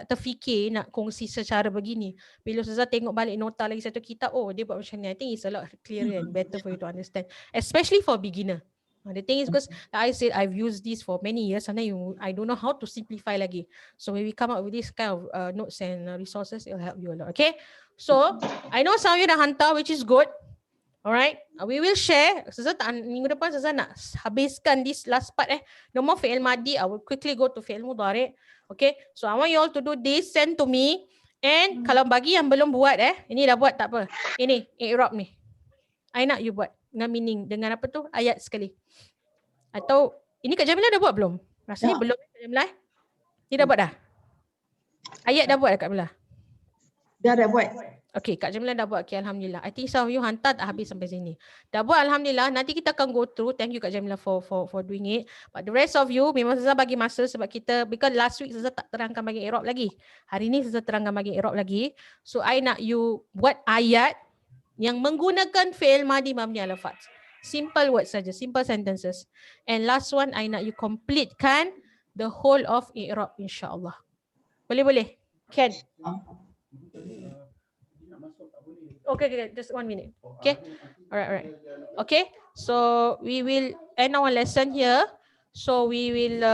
terfikir nak kongsi secara begini. Bila Ustazah tengok balik nota lagi satu kitab, oh dia buat macam ni. I think it's a lot clearer and better for you to understand. Especially for beginner. The thing is, because like I said, I've used this for many years, and then I don't know how to simplify lagi. So when we come up with this kind of notes and resources, it'll help you a lot. Okay. So I know some of you dah hantar, which is good. Alright. We will share. Minggu depan Sasa nak habiskan this last part No more fi'il madi. I will quickly go to fi'il mudhari. Okay. So I want you all to do this. Send to me. And kalau bagi yang belum buat ini dah buat tak apa. Ini i'rab ni. I nak you buat dengan meaning, dengan apa tu, ayat sekali. Atau ini Kak Jamilah dah buat belum? Rasanya belum Kak Jamilah. Ni dah buat dah? Ayat dah buat dah Kak Jamilah? Dah buat. Okay, Kak Jamilah dah buat. Okay, Alhamdulillah. I think some of you hantar tak habis sampai sini. Dah buat, Alhamdulillah. Nanti kita akan go through. Thank you Kak Jamilah for doing it. But the rest of you, memang Zaza bagi masa sebab kita, because last week Zaza tak terangkan bagi i'rab lagi. Hari ni Zaza terangkan bagi i'rab lagi. So I nak you buat ayat yang menggunakan fi'il madi mabni ala fath. Simple words saja, simple sentences. And last one, I nak you completekan the whole of i'rab insya-Allah. Boleh? Can? Okay, just 1 minute. Okay. Alright. Okay. So we will end our lesson here. So we will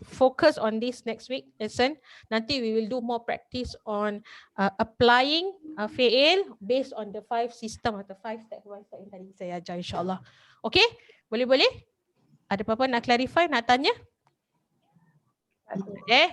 focus on this next week lesson. Nanti we will do more practice on applying fi'il based on the 5 system atau 5 step yang tadi saya ajar insyaAllah. Okay? Boleh? Ada apa-apa nak clarify, nak tanya?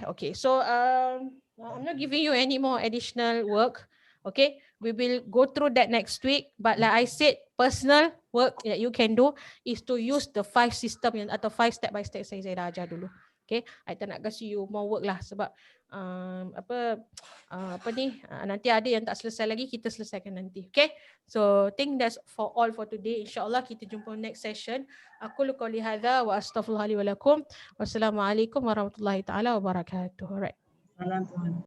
Okay. So I'm not giving you any more additional work. Okay? We will go through that next week. But like I said, personal work that you can do is to use the 5 system atau 5 step by step saya dah ajar dulu. Okay, I tak nak kasi you more work lah sebab nanti ada yang tak selesai lagi, kita selesaikan nanti. Okay, so think that's for all for today. InsyaAllah kita jumpa next session. Aku qouli hadza wa astaghfirullahi wa lakum. Wassalamualaikum warahmatullahi taala wabarakatuh. Alright. Salam.